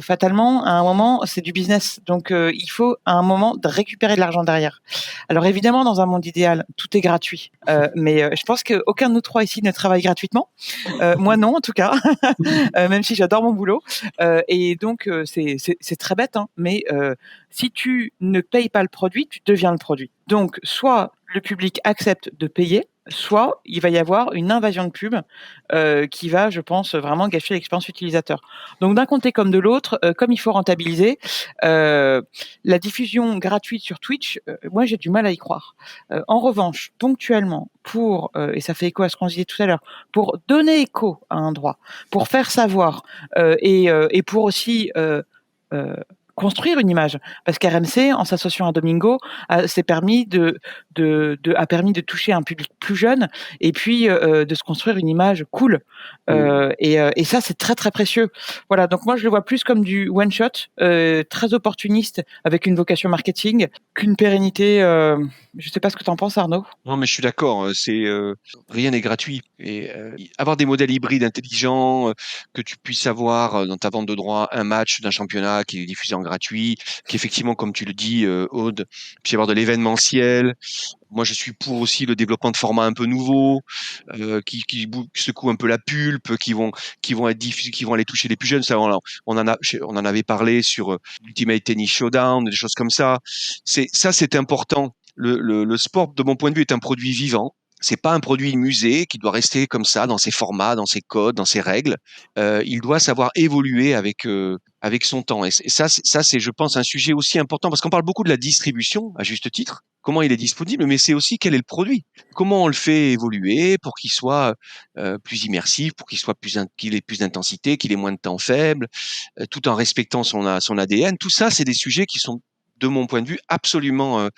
fatalement, à un moment, c'est du business. Donc il faut à un moment de récupérer de l'argent derrière. Alors évidemment, dans un monde idéal, tout est gratuit. Mais je pense qu'aucun de nous trois ici ne travaille gratuitement. Moi non, en tout cas, même si j'adore mon boulot. Et donc c'est très bête, hein, mais si tu ne payes pas le produit, tu deviens le produit. Donc soit le public accepte de payer, soit il va y avoir une invasion de pub qui va, je pense, vraiment gâcher l'expérience utilisateur. Donc d'un côté comme de l'autre, comme il faut rentabiliser, la diffusion gratuite sur Twitch, moi j'ai du mal à y croire. En revanche, ponctuellement, et ça fait écho à ce qu'on disait tout à l'heure, pour donner écho à un droit, pour faire savoir et pour aussi construire une image, parce qu'RMC, en s'associant à Domingo, a permis de toucher un public plus jeune et puis de se construire une image cool. Et ça, c'est très très précieux. Voilà, donc moi je le vois plus comme du one shot, très opportuniste, avec une vocation marketing, qu'une pérennité. Je sais pas ce que tu en penses, Arnaud. Non, mais je suis d'accord. Rien n'est gratuit. Et avoir des modèles hybrides intelligents, que tu puisses avoir dans ta vente de droits un match d'un championnat qui est diffusé en gratuit, qu'effectivement, comme tu le dis, Aude, puis avoir de l'événementiel. Moi, je suis pour aussi le développement de formats un peu nouveaux, qui secouent un peu la pulpe, qui vont être diffusés, qui vont aller toucher les plus jeunes. Ça, on en avait parlé sur Ultimate Tennis Showdown, des choses comme ça. C'est important. Le sport, de mon point de vue, est un produit vivant. C'est pas un produit musée qui doit rester comme ça dans ses formats, dans ses codes, dans ses règles. Il doit savoir évoluer avec son temps. Et ça, c'est, je pense, un sujet aussi important parce qu'on parle beaucoup de la distribution, à juste titre. Comment il est disponible, mais c'est aussi quel est le produit. Comment on le fait évoluer pour qu'il soit plus immersif, pour qu'il ait plus d'intensité, qu'il ait moins de temps faible, tout en respectant son ADN. Tout ça, c'est des sujets qui sont, de mon point de vue, absolument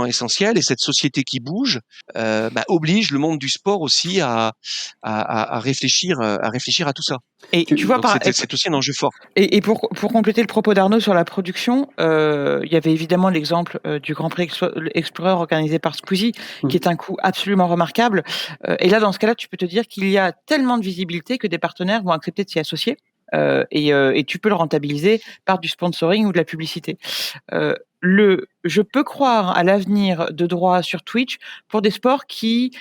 essentiels. Et cette société qui bouge oblige le monde du sport aussi à réfléchir à tout ça. Et tu vois, Donc c'est aussi un enjeu fort. Et pour compléter le propos d'Arnaud sur la production, il y avait évidemment l'exemple du Grand Prix Explorer organisé par Squeezie, qui est un coup absolument remarquable. Et là, dans ce cas-là, tu peux te dire qu'il y a tellement de visibilité que des partenaires vont accepter de s'y associer. Et tu peux le rentabiliser par du sponsoring ou de la publicité. Je peux croire à l'avenir de droits sur Twitch pour des sports qui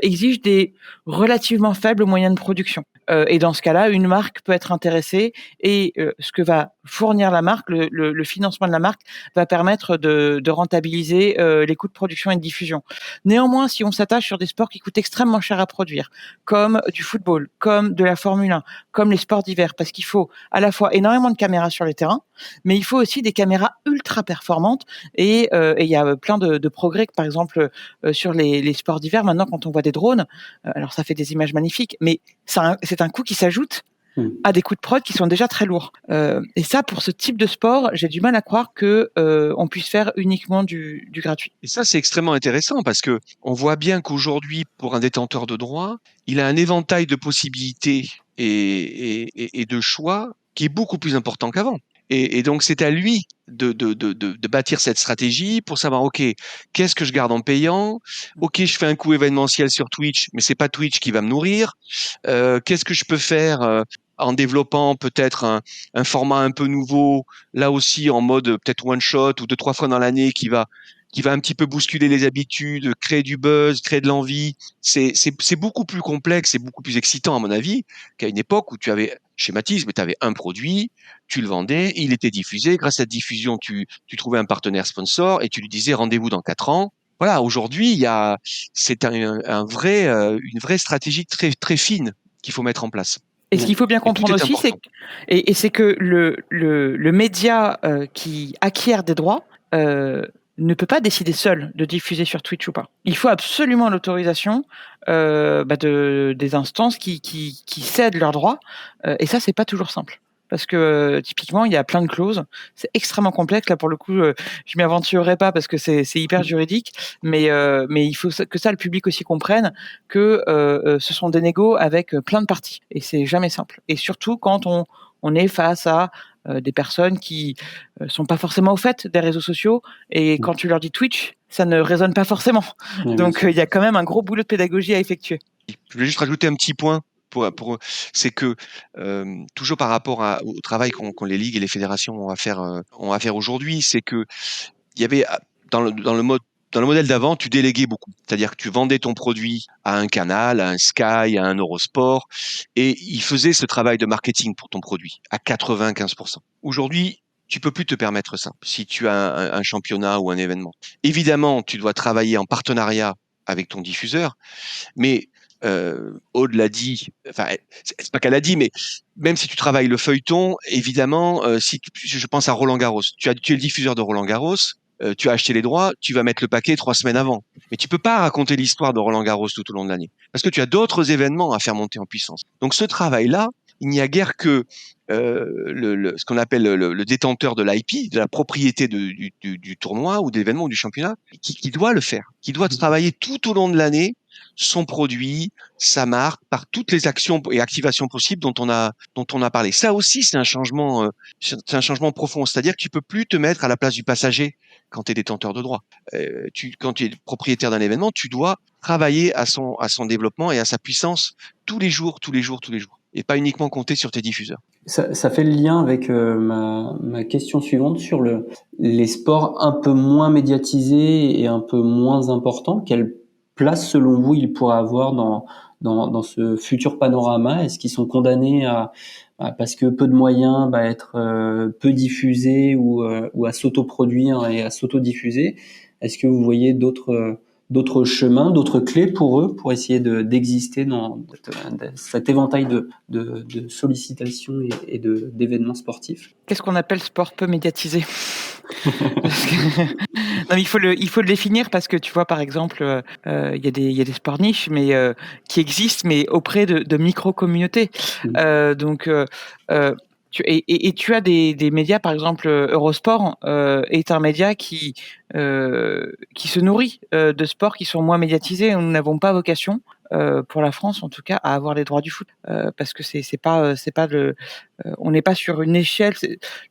exigent des relativement faibles moyens de production. Et dans ce cas-là, une marque peut être intéressée et ce que va fournir la marque, le financement de la marque, va permettre de rentabiliser les coûts de production et de diffusion. Néanmoins, si on s'attache sur des sports qui coûtent extrêmement cher à produire, comme du football, comme de la Formule 1, comme les sports d'hiver, parce qu'il faut à la fois énormément de caméras sur les terrains, mais il faut aussi des caméras ultra performantes. Et il y a plein de progrès, par exemple sur les sports d'hiver. Maintenant, quand on voit des drones, alors ça fait des images magnifiques, mais c'est un coût qui s'ajoute à des coûts de prod qui sont déjà très lourds. Et ça, pour ce type de sport, j'ai du mal à croire que on puisse faire uniquement du gratuit. Et ça, c'est extrêmement intéressant parce que on voit bien qu'aujourd'hui, pour un détenteur de droit, il a un éventail de possibilités et de choix qui est beaucoup plus important qu'avant. Et donc, c'est à lui de bâtir cette stratégie pour savoir, OK, qu'est-ce que je garde en payant? OK, je fais un coup événementiel sur Twitch, mais c'est pas Twitch qui va me nourrir. Qu'est-ce que je peux faire en développant peut-être un format un peu nouveau, là aussi en mode peut-être one shot ou 2-3 fois dans l'année qui va un petit peu bousculer les habitudes, créer du buzz, créer de l'envie. C'est beaucoup plus complexe et beaucoup plus excitant à mon avis qu'à une époque où tu avais, schématisme, tu avais un produit, tu le vendais, il était diffusé. Grâce à cette diffusion, tu trouvais un partenaire sponsor et tu lui disais rendez-vous dans 4 ans. Voilà, aujourd'hui, c'est une vraie stratégie très, très fine qu'il faut mettre en place. Et ce qu'il faut bien Et tout comprendre est aussi, important. c'est que le média qui acquiert des droits ne peut pas décider seul de diffuser sur Twitch ou pas. Il faut absolument l'autorisation des instances qui cèdent leurs droits. Et ça, c'est pas toujours simple. Parce que typiquement, il y a plein de clauses. C'est extrêmement complexe. Là, pour le coup, je m'y aventurerai pas parce que c'est hyper juridique. Mais il faut que ça, le public aussi comprenne que ce sont des négos avec plein de parties. Et c'est jamais simple. Et surtout quand on est face à des personnes qui sont pas forcément au fait des réseaux sociaux. Et quand tu leur dis Twitch, ça ne résonne pas forcément. Donc, il y a quand même un gros boulot de pédagogie à effectuer. Je vais juste rajouter un petit point. C'est que toujours par rapport au travail qu'ont les ligues et les fédérations ont à faire aujourd'hui, c'est que il y avait dans le modèle d'avant, tu déléguais beaucoup. C'est-à-dire que tu vendais ton produit à un canal, à un Sky, à un Eurosport, et ils faisaient ce travail de marketing pour ton produit à 95%. Aujourd'hui, tu peux plus te permettre ça si tu as un championnat ou un événement. Évidemment, tu dois travailler en partenariat avec ton diffuseur, mais Aude l'a dit, enfin, c'est pas qu'elle l'a dit, mais même si tu travailles le feuilleton, évidemment, je pense à Roland Garros, tu es le diffuseur de Roland Garros, tu as acheté les droits, tu vas mettre le paquet 3 semaines avant. Mais tu peux pas raconter l'histoire de Roland Garros tout au long de l'année, parce que tu as d'autres événements à faire monter en puissance. Donc ce travail-là, il n'y a guère que ce qu'on appelle le détenteur de l'IP, de la propriété du tournoi ou de l'événement ou du championnat, qui doit le faire, qui doit travailler tout au long de l'année son produit, sa marque, par toutes les actions et activations possibles dont on a parlé. Ça aussi, c'est un changement profond. C'est-à-dire que tu peux plus te mettre à la place du passager quand tu es détenteur de droit. Quand tu es propriétaire d'un événement, tu dois travailler à son développement et à sa puissance tous les jours, et pas uniquement compter sur tes diffuseurs. Ça fait le lien avec ma question suivante sur les sports un peu moins médiatisés et un peu moins importants. Quelle place, selon vous, ils pourraient avoir dans ce futur panorama? Est-ce qu'ils sont condamnés parce que peu de moyens, être peu diffusés ou à s'autoproduire et à s'autodiffuser? Est-ce que vous voyez d'autres d'autres chemins, d'autres clés pour eux, pour essayer d'exister dans cet éventail de sollicitations d'événements sportifs? Qu'est-ce qu'on appelle sport peu médiatisé? Parce que non, mais il faut le définir parce que tu vois, par exemple, il y a des sports niches, mais qui existent, mais auprès de micro-communautés. Mmh. Donc tu as des médias, par exemple, Eurosport, est un média qui se nourrit, de sports qui sont moins médiatisés. Nous n'avons pas vocation, pour la France en tout cas, à avoir les droits du foot, parce que c'est pas le on n'est pas sur une échelle,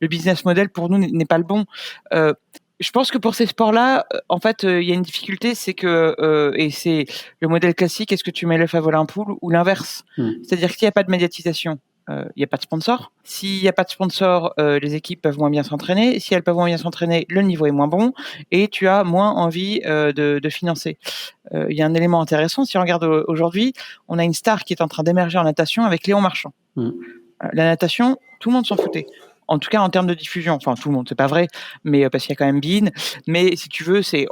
le business model pour nous n'est pas le bon. Heu, je pense que pour ces sports-là, en fait, il y a une difficulté, c'est que, et c'est le modèle classique, est-ce que tu mets l'œuf à voler un poule ou l'inverse? Mmh. C'est-à-dire que s'il y a pas de médiatisation, il y a pas de sponsor. S'il y a pas de sponsor, les équipes peuvent moins bien s'entraîner. Si elles peuvent moins bien s'entraîner, le niveau est moins bon et tu as moins envie, de financer. Il y a un élément intéressant, si on regarde aujourd'hui, on a une star qui est en train d'émerger en natation avec Léon Marchand. Mmh. La natation, tout le monde s'en foutait. En tout cas, en termes de diffusion. Enfin, tout le monde, c'est pas vrai, mais parce qu'il y a quand même beIN. Mais si tu veux, c'est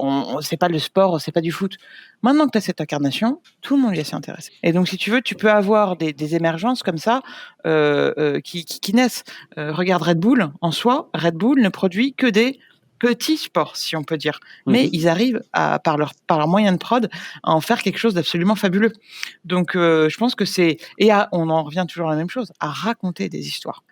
pas le sport, c'est pas du foot. Maintenant que tu as cette incarnation, tout le monde y s'est intéressé. Et donc, si tu veux, tu peux avoir des émergences comme ça qui naissent. Regarde Red Bull en soi. Red Bull ne produit que des petits sports, si on peut dire. Mais ils arrivent par leur moyen de prod à en faire quelque chose d'absolument fabuleux. Donc, je pense que on en revient toujours à la même chose, à raconter des histoires.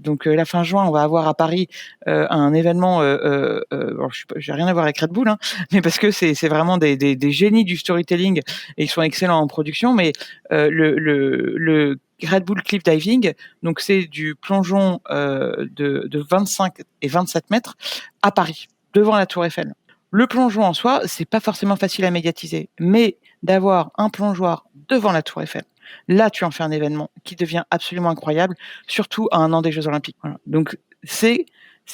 Donc, la fin juin, on va avoir à Paris un événement. Alors, j'ai rien à voir avec Red Bull, hein, mais parce que c'est vraiment des génies du storytelling et ils sont excellents en production. Mais le Red Bull Cliff Diving, donc c'est du plongeon de 25 et 27 mètres à Paris, devant la Tour Eiffel. Le plongeon en soi, c'est pas forcément facile à médiatiser, mais d'avoir un plongeoir devant la Tour Eiffel, là, tu en fais un événement qui devient absolument incroyable, surtout à 1 an des Jeux Olympiques. Voilà. Donc, c'est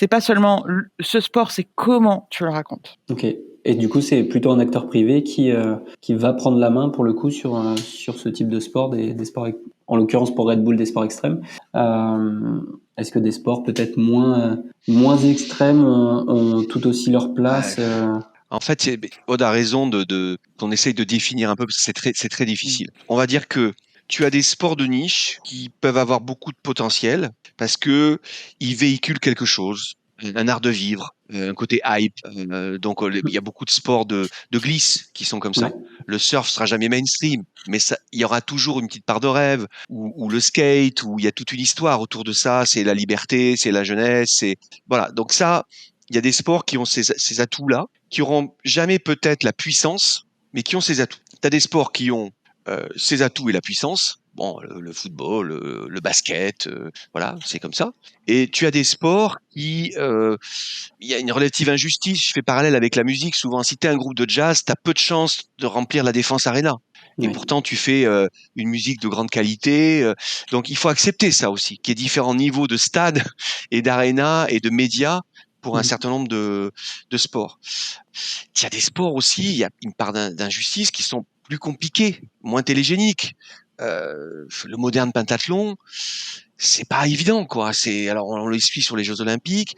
pas seulement ce sport, c'est comment tu le racontes. Ok. Et du coup, c'est plutôt un acteur privé qui va prendre la main pour le coup sur ce type de sport, des sports, en l'occurrence pour Red Bull, des sports extrêmes. Est-ce que des sports peut-être moins extrêmes ont tout aussi leur place En fait, Aude a raison qu'on essaye de définir un peu, parce que c'est très difficile. On va dire que tu as des sports de niche qui peuvent avoir beaucoup de potentiel parce que ils véhiculent quelque chose, un art de vivre, un côté hype. Donc, il y a beaucoup de sports de glisse qui sont comme ça. Ouais. Le surf sera jamais mainstream, mais il y aura toujours une petite part de rêve, ou le skate, où il y a toute une histoire autour de ça. C'est la liberté, c'est la jeunesse, voilà. Donc ça, il y a des sports qui ont ces atouts-là, qui auront jamais peut-être la puissance, mais qui ont ces atouts. Tu as des sports qui ont ces atouts et la puissance. Bon, le football, le basket, voilà, c'est comme ça. Et tu as des sports qui, il y a une relative injustice. Je fais parallèle avec la musique. Souvent, si tu es un groupe de jazz, tu as peu de chances de remplir la Défense Arena. Et Ouais. pourtant, tu fais une musique de grande qualité. Donc, il faut accepter ça aussi, qu'il y ait différents niveaux de stades et d'arénas et de médias pour un certain nombre de sports. Il y a des sports aussi, il y a une part d'injustice qui sont plus compliqués, moins télégéniques. Le moderne pentathlon, c'est pas évident, quoi. Alors on le suit sur les Jeux Olympiques.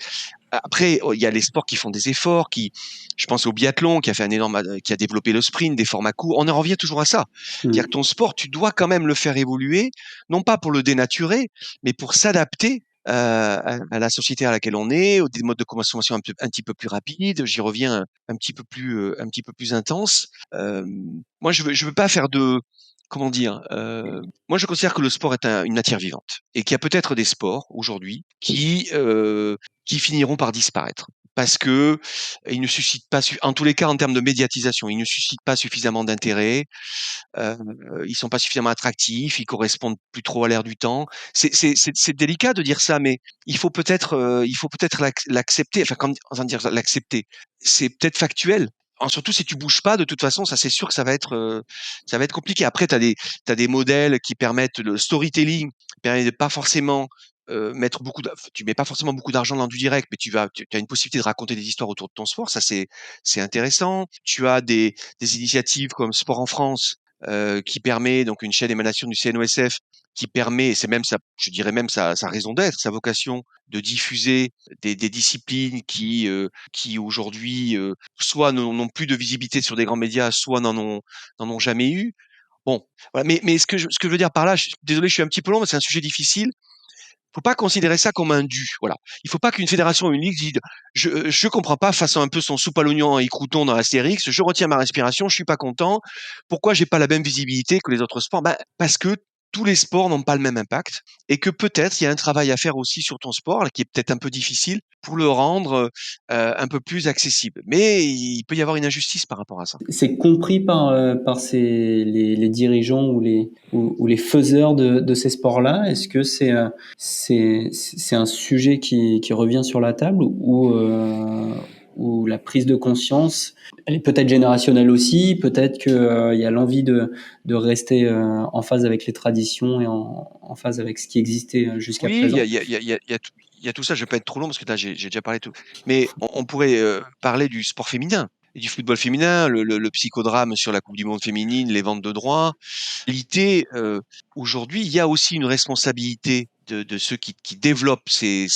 Après, il y a les sports qui font des efforts, je pense au biathlon, qui a développé le sprint, des formats courts. On en revient toujours à ça. C'est-à-dire que ton sport, tu dois quand même le faire évoluer, non pas pour le dénaturer, mais pour s'adapter à la société à laquelle on est, aux des modes de consommation un petit peu plus rapides. J'y reviens un petit peu plus intense. Moi, je veux pas faire comment dire, moi je considère que le sport est une matière vivante et qu'il y a peut-être des sports aujourd'hui qui finiront par disparaître parce que ils ne suscitent pas, en tous les cas en termes de médiatisation, ils ne suscitent pas suffisamment d'intérêt, ils sont pas suffisamment attractifs, ils correspondent plus trop à l'ère du temps. C'est délicat de dire ça, mais il faut peut-être l'accepter. Enfin, comment dire l'accepter, c'est peut-être factuel. Surtout si tu bouges pas, de toute façon, ça c'est sûr que ça va être compliqué. Après, t'as des modèles qui permettent le storytelling, permet de pas forcément mettre tu mets pas forcément beaucoup d'argent dans du direct, mais tu as une possibilité de raconter des histoires autour de ton sport. Ça c'est intéressant. Tu as des initiatives comme Sport en France qui permet donc une chaîne d'émanation du CNOSF qui permet, et c'est même je dirais même sa raison d'être, sa vocation de diffuser des disciplines qui aujourd'hui soit n'ont plus de visibilité sur des grands médias, soit n'en ont jamais eu. Bon, voilà. Mais ce que je veux dire par là, désolé, je suis un petit peu long, mais c'est un sujet difficile. Faut pas considérer ça comme un dû. Voilà. Il faut pas qu'une fédération ou une ligue dise je comprends pas, façon un peu son soupe à l'oignon et Croûton dans Astérix, je retiens ma respiration, je suis pas content. Pourquoi j'ai pas la même visibilité que les autres sports? Ben, parce que tous les sports n'ont pas le même impact et que peut-être il y a un travail à faire aussi sur ton sport là, qui est peut-être un peu difficile pour le rendre un peu plus accessible. Mais il peut y avoir une injustice par rapport à ça. C'est compris par les dirigeants ou les faiseurs de ces sports-là. Est-ce que c'est un sujet qui revient sur la table ou la prise de conscience, elle est peut-être générationnelle aussi, peut-être qu'il y a l'envie de rester en phase avec les traditions et en phase avec ce qui existait jusqu'à Oui, présent. il y a tout ça. Je vais pas être trop long parce que là, j'ai déjà parlé de tout. Mais on pourrait parler du sport féminin et du football féminin, le psychodrame sur la Coupe du Monde féminine, les ventes de droits. En réalité, aujourd'hui, il y a aussi une responsabilité de ceux qui développent ces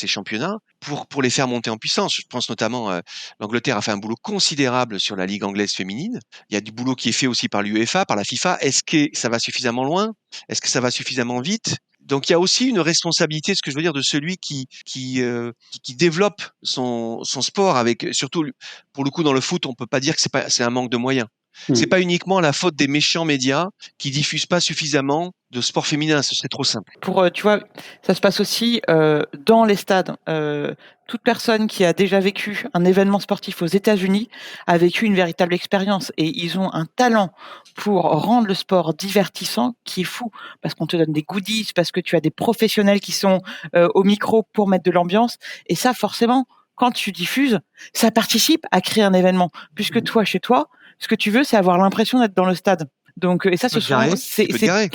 championnats pour les faire monter en puissance. Je pense notamment, l'Angleterre a fait un boulot considérable sur la Ligue anglaise féminine. Il y a du boulot qui est fait aussi par l'UEFA, par la FIFA. Est-ce que ça va suffisamment loin? Est-ce que ça va suffisamment vite? Donc il y a aussi une responsabilité, ce que je veux dire, de celui qui développe son sport avec surtout pour le coup dans le foot, on peut pas dire que c'est un manque de moyens. C'est pas uniquement la faute des méchants médias qui diffusent pas suffisamment de sport féminin, ce serait trop simple. Tu vois, ça se passe aussi dans les stades. Toute personne qui a déjà vécu un événement sportif aux États-Unis a vécu une véritable expérience et ils ont un talent pour rendre le sport divertissant qui est fou parce qu'on te donne des goodies, parce que tu as des professionnels qui sont au micro pour mettre de l'ambiance et ça forcément quand tu diffuses, ça participe à créer un événement puisque toi chez toi, ce que tu veux c'est avoir l'impression d'être dans le stade. Donc et ça Tu peux ce te sont garer, tu peux te garer.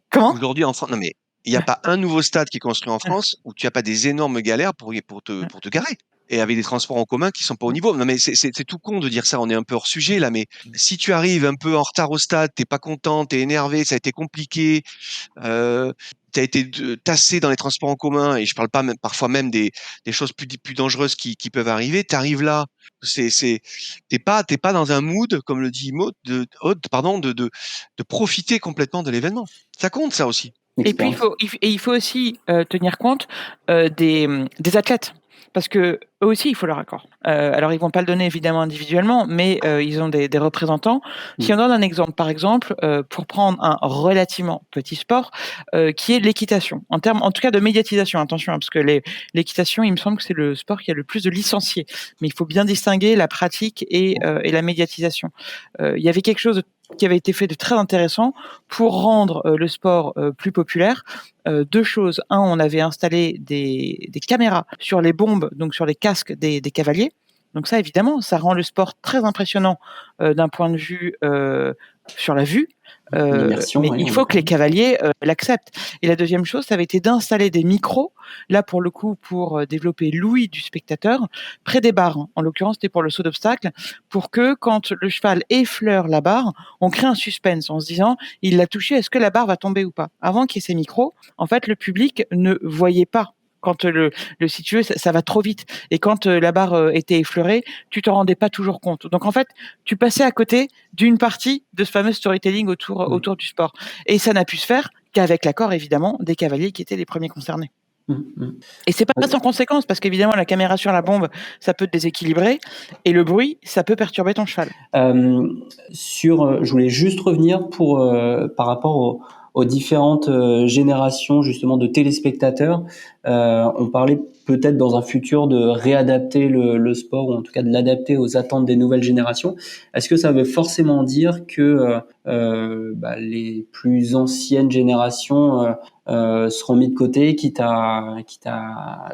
comment Aujourd'hui en France, non mais il n'y a pas un nouveau stade qui est construit en France où tu as pas des énormes galères pour te garer. Et avec des transports en commun qui sont pas au niveau. Non mais c'est tout con de dire ça. On est un peu hors sujet là, mais si tu arrives un peu en retard au stade, t'es pas content, t'es énervé, ça a été compliqué, tu as été tassé dans les transports en commun, et je parle pas même, parfois même des choses plus dangereuses qui peuvent arriver. Tu arrives là, t'es pas dans un mood, comme le dit Maud, pardon, de profiter complètement de l'événement. Ça compte ça aussi. Et puis il faut aussi tenir compte des athlètes. Parce que eux aussi, il faut leur accord. Alors, ils vont pas le donner évidemment individuellement, mais ils ont des représentants. Si on donne un exemple, par exemple, pour prendre un relativement petit sport, qui est l'équitation. En tout cas, de médiatisation. Attention, hein, parce que l'équitation, il me semble que c'est le sport qui a le plus de licenciés. Mais il faut bien distinguer la pratique et la médiatisation. Il y avait quelque chose qui avait été fait de très intéressant pour rendre le sport plus populaire. Deux choses. Un, on avait installé des caméras sur les bombes, donc sur les casques des cavaliers. Donc ça, évidemment, ça rend le sport très impressionnant d'un point de vue sur la vue. Mais il faut que les cavaliers l'acceptent. Et la deuxième chose, ça avait été d'installer des micros, là pour le coup, pour développer l'ouïe du spectateur, près des barres. En l'occurrence, c'était pour le saut d'obstacle, pour que quand le cheval effleure la barre, on crée un suspense en se disant, il l'a touché, est-ce que la barre va tomber ou pas? Avant qu'il y ait ces micros, en fait, le public ne voyait pas. Quand si tu veux, ça va trop vite. Et quand la barre était effleurée, tu t'en rendais pas toujours compte. Donc en fait, tu passais à côté d'une partie de ce fameux storytelling autour du sport. Et ça n'a pu se faire qu'avec l'accord, évidemment, des cavaliers qui étaient les premiers concernés. Et c'est pas sans conséquence, parce qu'évidemment, la caméra sur la bombe, ça peut te déséquilibrer, et le bruit, ça peut perturber ton cheval. Je voulais juste revenir par rapport aux différentes générations justement de téléspectateurs. On parlait peut-être dans un futur de réadapter le sport, ou en tout cas de l'adapter aux attentes des nouvelles générations. Est-ce que ça veut forcément dire que les plus anciennes générations seront mis de côté, quitte à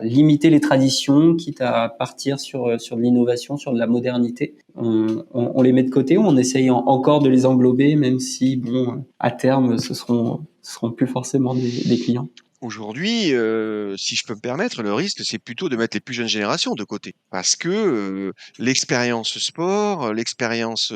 limiter les traditions, quitte à partir sur de l'innovation, sur de la modernité? On les met de côté, ou on essaye encore de les englober, même si, bon, à terme, ce seront plus forcément des clients? Aujourd'hui, si je peux me permettre, le risque, c'est plutôt de mettre les plus jeunes générations de côté. Parce que l'expérience sport, l'expérience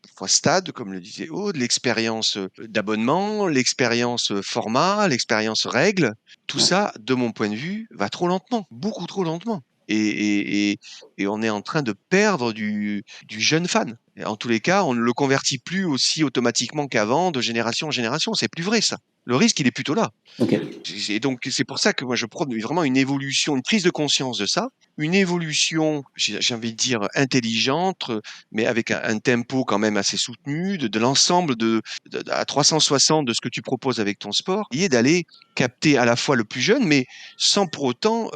parfois stade, comme le disait Aude, l'expérience d'abonnement, l'expérience format, l'expérience règle, tout ça, de mon point de vue, va trop lentement, beaucoup trop lentement. Et on est en train de perdre du jeune fan. Et en tous les cas, on ne le convertit plus aussi automatiquement qu'avant, de génération en génération. C'est plus vrai, ça. Le risque, il est plutôt là. Ok. Et donc, c'est pour ça que moi, je prône vraiment une évolution, une prise de conscience de ça, une évolution, j'ai envie de dire, intelligente, mais avec un tempo quand même assez soutenu, de l'ensemble à 360 de ce que tu proposes avec ton sport, et d'aller capter à la fois le plus jeune, mais sans pour autant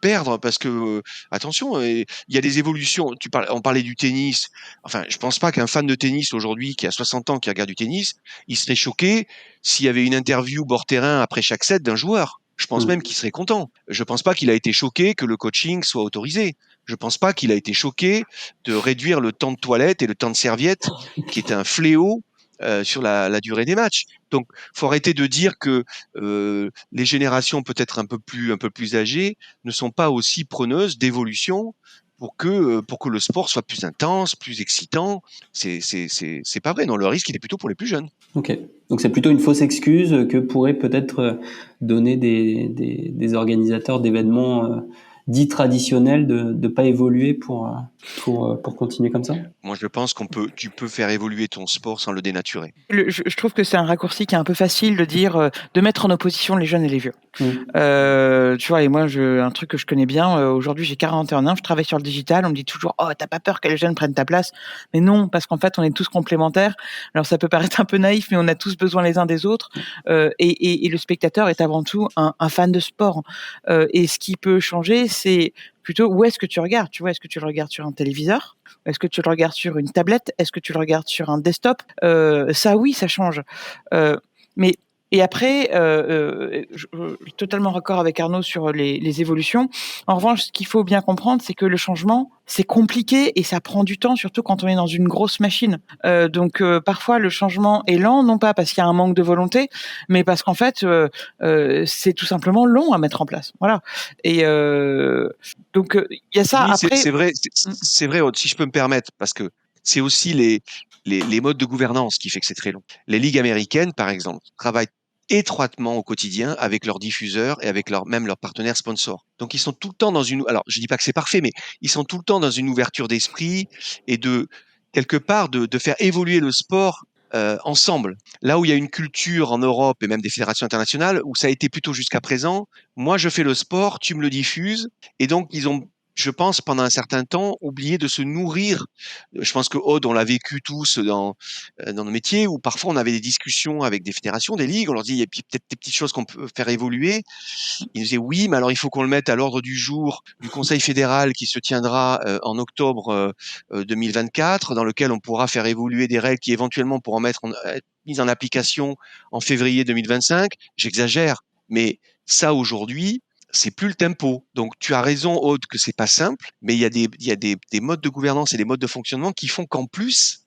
perdre, parce que, attention, il y a des évolutions. On parlait du tennis. Enfin, je pense pas qu'un fan de tennis aujourd'hui, qui a 60 ans, qui regarde du tennis, il serait choqué s'il y avait une interview bord terrain après chaque set d'un joueur. Je pense même qu'il serait content. Je pense pas qu'il a été choqué que le coaching soit autorisé. Je pense pas qu'il a été choqué de réduire le temps de toilette et le temps de serviette, qui est un fléau sur la durée des matchs. Donc, faut arrêter de dire que les générations peut-être un peu plus âgées ne sont pas aussi preneuses d'évolution pour que le sport soit plus intense, plus excitant. C'est pas vrai. Non, le risque il est plutôt pour les plus jeunes. Ok. Donc c'est plutôt une fausse excuse que pourraient peut-être donner des organisateurs d'événements dits traditionnels de ne pas évoluer pour continuer comme ça. Moi, je pense tu peux faire évoluer ton sport sans le dénaturer. Je trouve que c'est un raccourci qui est un peu facile de dire, de mettre en opposition les jeunes et les vieux. Tu vois, et moi, un truc que je connais bien, aujourd'hui j'ai 41 ans, je travaille sur le digital, on me dit toujours: «Oh, t'as pas peur que les jeunes prennent ta place?» Mais non, parce qu'en fait, on est tous complémentaires. Alors ça peut paraître un peu naïf, mais on a tous besoin les uns des autres. Et le spectateur est avant tout un fan de sport. Et ce qui peut changer, c'est plutôt où est-ce que tu regardes, tu vois? Est-ce que tu le regardes sur un téléviseur? Est-ce que tu le regardes sur une tablette? Est-ce que tu le regardes sur un desktop? Ça oui, ça change. Mais et après, je suis totalement raccord avec Arnaud sur les évolutions. En revanche, ce qu'il faut bien comprendre, c'est que le changement, c'est compliqué et ça prend du temps, surtout quand on est dans une grosse machine. Donc parfois le changement est lent, non pas parce qu'il y a un manque de volonté, mais parce qu'en fait, c'est tout simplement long à mettre en place. Voilà. Et donc il y a ça. Oui, Après, c'est vrai, Aude, si je peux me permettre, parce que c'est aussi les modes de gouvernance qui fait que c'est très long. Les ligues américaines, par exemple, travaillent étroitement au quotidien avec leurs diffuseurs et avec même leurs partenaires sponsors. Donc ils sont tout le temps alors je dis pas que c'est parfait, mais ils sont tout le temps dans une ouverture d'esprit et quelque part de faire évoluer le sport ensemble. Là où il y a une culture en Europe et même des fédérations internationales où ça a été plutôt jusqu'à présent, moi je fais le sport, tu me le diffuses, et donc ils ont, je pense, pendant un certain temps, oublié de se nourrir. Je pense que Aude, on l'a vécu tous dans nos métiers, où parfois on avait des discussions avec des fédérations, des ligues, on leur dit, il y a peut-être des petites choses qu'on peut faire évoluer. Ils nous disaient, oui, mais alors il faut qu'on le mette à l'ordre du jour du Conseil fédéral qui se tiendra en octobre 2024, dans lequel on pourra faire évoluer des règles qui éventuellement pourront être mises en application en février 2025. J'exagère, mais ça aujourd'hui, c'est plus le tempo. Donc tu as raison, Aude, que c'est pas simple, mais il y a des modes de gouvernance et des modes de fonctionnement qui font qu'en plus,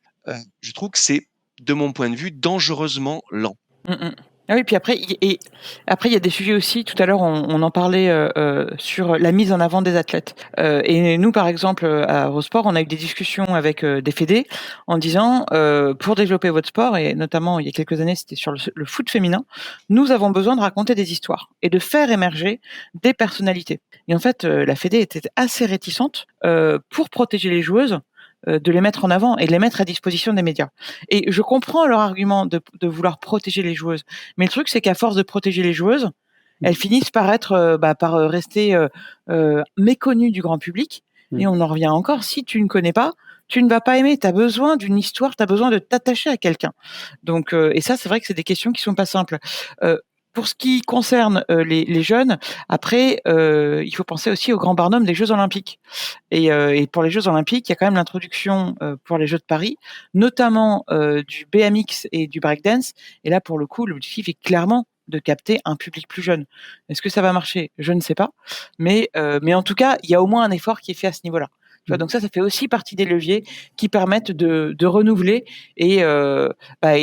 je trouve que c'est, de mon point de vue, dangereusement lent. Ah oui, puis après, il y a des sujets aussi. Tout à l'heure, on en parlait sur la mise en avant des athlètes. Et nous, par exemple, à Eurosport, on a eu des discussions avec des fédés en disant, pour développer votre sport, et notamment il y a quelques années, c'était sur le foot féminin, nous avons besoin de raconter des histoires et de faire émerger des personnalités. Et en fait, la fédé était assez réticente pour protéger les joueuses, de les mettre en avant et de les mettre à disposition des médias. Et je comprends leur argument de vouloir protéger les joueuses. Mais le truc, c'est qu'à force de protéger les joueuses, elles finissent par rester méconnues du grand public. Et on en revient encore, si tu ne connais pas, tu ne vas pas aimer. Tu as besoin d'une histoire, tu as besoin de t'attacher à quelqu'un. Donc, et ça, c'est vrai que c'est des questions qui sont pas simples. Pour ce qui concerne les jeunes, après, il faut penser aussi au grand barnum des Jeux Olympiques. Et pour les Jeux Olympiques, il y a quand même l'introduction pour les Jeux de Paris, notamment du BMX et du breakdance. Et là, pour le coup, l'objectif est clairement de capter un public plus jeune. Est-ce que ça va marcher? Je ne sais pas. Mais en tout cas, il y a au moins un effort qui est fait à ce niveau-là. Tu vois, donc ça fait aussi partie des leviers qui permettent de renouveler et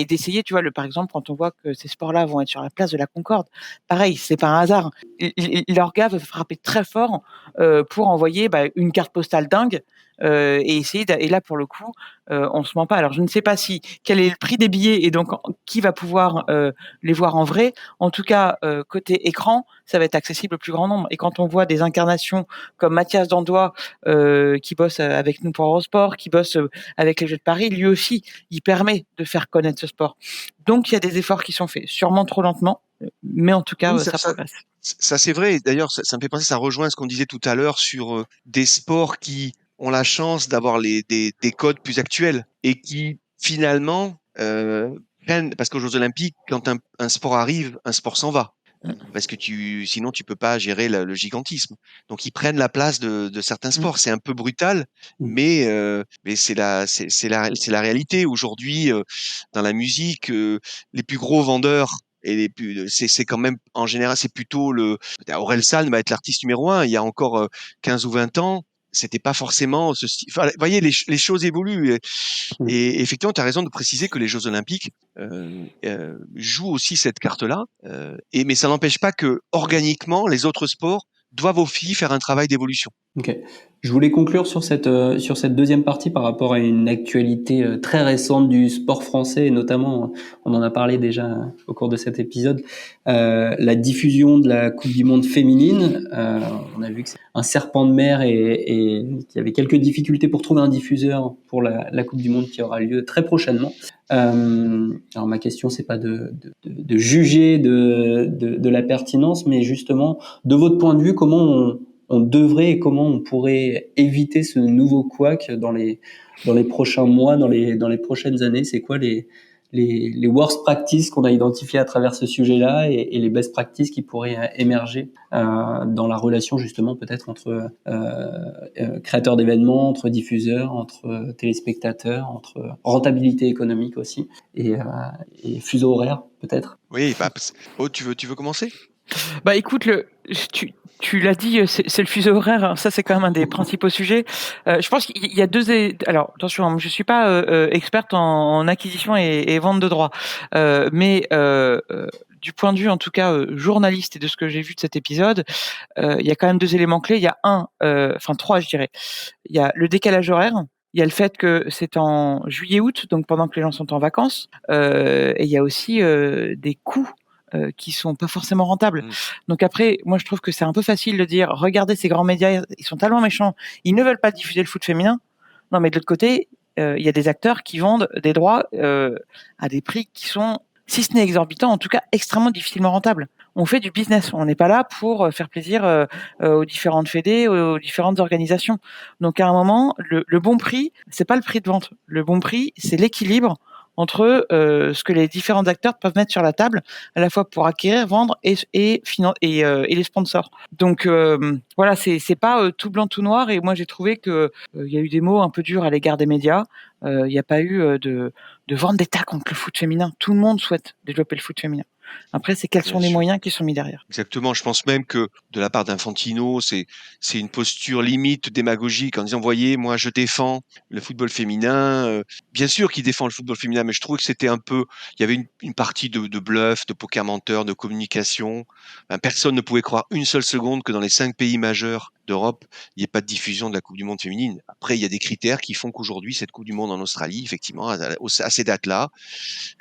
d'essayer, tu vois, par exemple, quand on voit que ces sports-là vont être sur la place de la Concorde, pareil, c'est pas un hasard. L'orga veut frapper très fort pour envoyer une carte postale dingue et essayer et là, pour le coup, on se ment pas. Alors, je ne sais pas quel est le prix des billets et donc qui va pouvoir les voir en vrai. En tout cas, côté écran, ça va être accessible au plus grand nombre. Et quand on voit des incarnations comme Mathias Dandois, qui bosse avec nous pour Eurosport, qui bosse avec les Jeux de Paris, lui aussi, il permet de faire connaître ce sport. Donc, il y a des efforts qui sont faits, sûrement trop lentement, mais en tout cas, Oui, ça progresse. Ça c'est vrai. D'ailleurs, ça me fait penser, ça rejoint ce qu'on disait tout à l'heure sur des sports qui ont la chance d'avoir des codes plus actuels et qui finalement prennent, parce qu'aux Jeux Olympiques, quand un sport arrive, un sport s'en va. Parce que sinon tu peux pas gérer le gigantisme. Donc ils prennent la place de certains sports. C'est un peu brutal, mais c'est la réalité aujourd'hui dans la musique. Les plus gros vendeurs et c'est quand même en général c'est plutôt Orelsan va être l'artiste numéro un. Il y a encore 15 ou 20 ans. C'était pas forcément ce style. Enfin, vous voyez, les choses évoluent. Et effectivement, tu as raison de préciser que les Jeux Olympiques jouent aussi cette carte-là. Mais ça n'empêche pas que, organiquement, les autres sports doivent aussi faire un travail d'évolution. Ok. Je voulais conclure sur cette deuxième partie par rapport à une actualité très récente du sport français, et notamment, on en a parlé déjà au cours de cet épisode, la diffusion de la Coupe du Monde féminine. On a vu que c'est un serpent de mer et qu'il y avait quelques difficultés pour trouver un diffuseur pour la Coupe du Monde qui aura lieu très prochainement. Alors ma question, c'est pas de juger de la pertinence, mais justement, de votre point de vue, comment on devrait et comment on pourrait éviter ce nouveau couac dans les prochains mois, dans les prochaines années? C'est quoi les worst practices qu'on a identifiées à travers ce sujet-là et les best practices qui pourraient émerger dans la relation justement peut-être entre créateurs d'événements, entre diffuseurs, entre téléspectateurs, entre rentabilité économique aussi et fuseau horaire peut-être? Oui, tu veux commencer? Écoute, tu l'as dit, c'est le fuseau horaire, hein, ça c'est quand même un des principaux sujets. Je pense qu'il y a alors attention, je suis pas experte en acquisition et vente de droits, mais du point de vue en tout cas journaliste et de ce que j'ai vu de cet épisode, il y a quand même 2 éléments clés. Il y a enfin 3 je dirais. Il y a le décalage horaire. Il y a le fait que c'est en juillet-août, donc pendant que les gens sont en vacances, et il y a aussi des coûts qui sont pas forcément rentables. Donc après, moi je trouve que c'est un peu facile de dire regardez ces grands médias, ils sont tellement méchants, ils ne veulent pas diffuser le foot féminin. Non, mais de l'autre côté, il y a des acteurs qui vendent des droits à des prix qui sont, si ce n'est exorbitants, en tout cas extrêmement difficilement rentables. On fait du business, on n'est pas là pour faire plaisir aux différentes fédés, aux différentes organisations. Donc à un moment, le bon prix, c'est pas le prix de vente. Le bon prix, c'est l'équilibre entre ce que les différents acteurs peuvent mettre sur la table, à la fois pour acquérir, vendre et les sponsors. Donc voilà, c'est pas tout blanc tout noir. Et moi j'ai trouvé que il y a eu des mots un peu durs à l'égard des médias. Il n'y a pas eu de vendetta contre le foot féminin. Tout le monde souhaite développer le foot féminin. Après, c'est quels sont les moyens qui sont mis derrière. Exactement. Je pense même que de la part d'Infantino, c'est une posture limite démagogique en disant, voyez, moi, je défends le football féminin. Bien sûr qu'il défend le football féminin, mais je trouvais que c'était un peu, il y avait une partie de bluff, de poker menteur, de communication. Personne ne pouvait croire une seule seconde que dans les 5 pays majeurs d'Europe, il n'y ait pas de diffusion de la Coupe du Monde féminine. Après, il y a des critères qui font qu'aujourd'hui, cette Coupe du Monde en Australie, effectivement, à ces dates-là,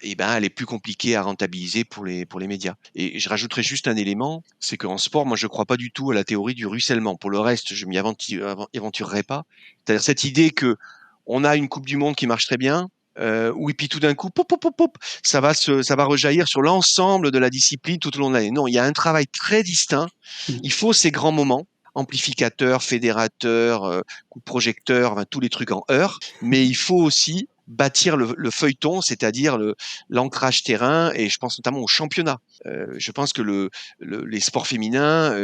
elle est plus compliquée à rentabiliser pour les médias. Et je rajouterais juste un élément, c'est qu'en sport, moi, je crois pas du tout à la théorie du ruissellement. Pour le reste, je m'y aventurerai pas. C'est-à-dire cette idée que on a une Coupe du Monde qui marche très bien, et puis tout d'un coup, pop, pop, pop, pop, ça va rejaillir sur l'ensemble de la discipline tout au long de l'année. Non, il y a un travail très distinct. Il faut ces grands moments, amplificateurs, fédérateurs, coup de projecteur, tous les trucs en heures, mais il faut aussi bâtir le feuilleton, c'est-à-dire l'ancrage terrain, et je pense notamment au championnat. Je pense que les sports féminins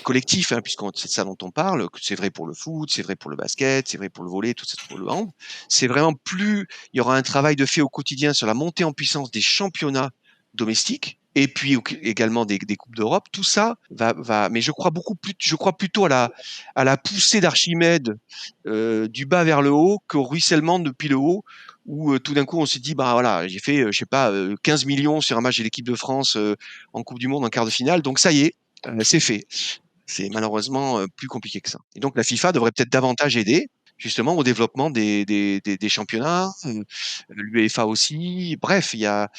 collectifs, puisque c'est de ça dont on parle, c'est vrai pour le foot, c'est vrai pour le basket, c'est vrai pour le volley, tout ça pour le hand. C'est vraiment plus, il y aura un travail de fait au quotidien sur la montée en puissance des championnats domestiques, et puis également des coupes d'Europe. Tout ça va. Mais je crois plutôt à la poussée d'Archimède du bas vers le haut qu'au ruissellement depuis le haut, où tout d'un coup on s'est dit bah voilà, j'ai fait je sais pas 15 millions sur un match de l'équipe de France en Coupe du Monde en quart de finale, donc ça y est, c'est fait. C'est malheureusement plus compliqué que ça. Et donc la FIFA devrait peut-être davantage aider justement au développement des championnats, l'UEFA aussi. Bref, il y a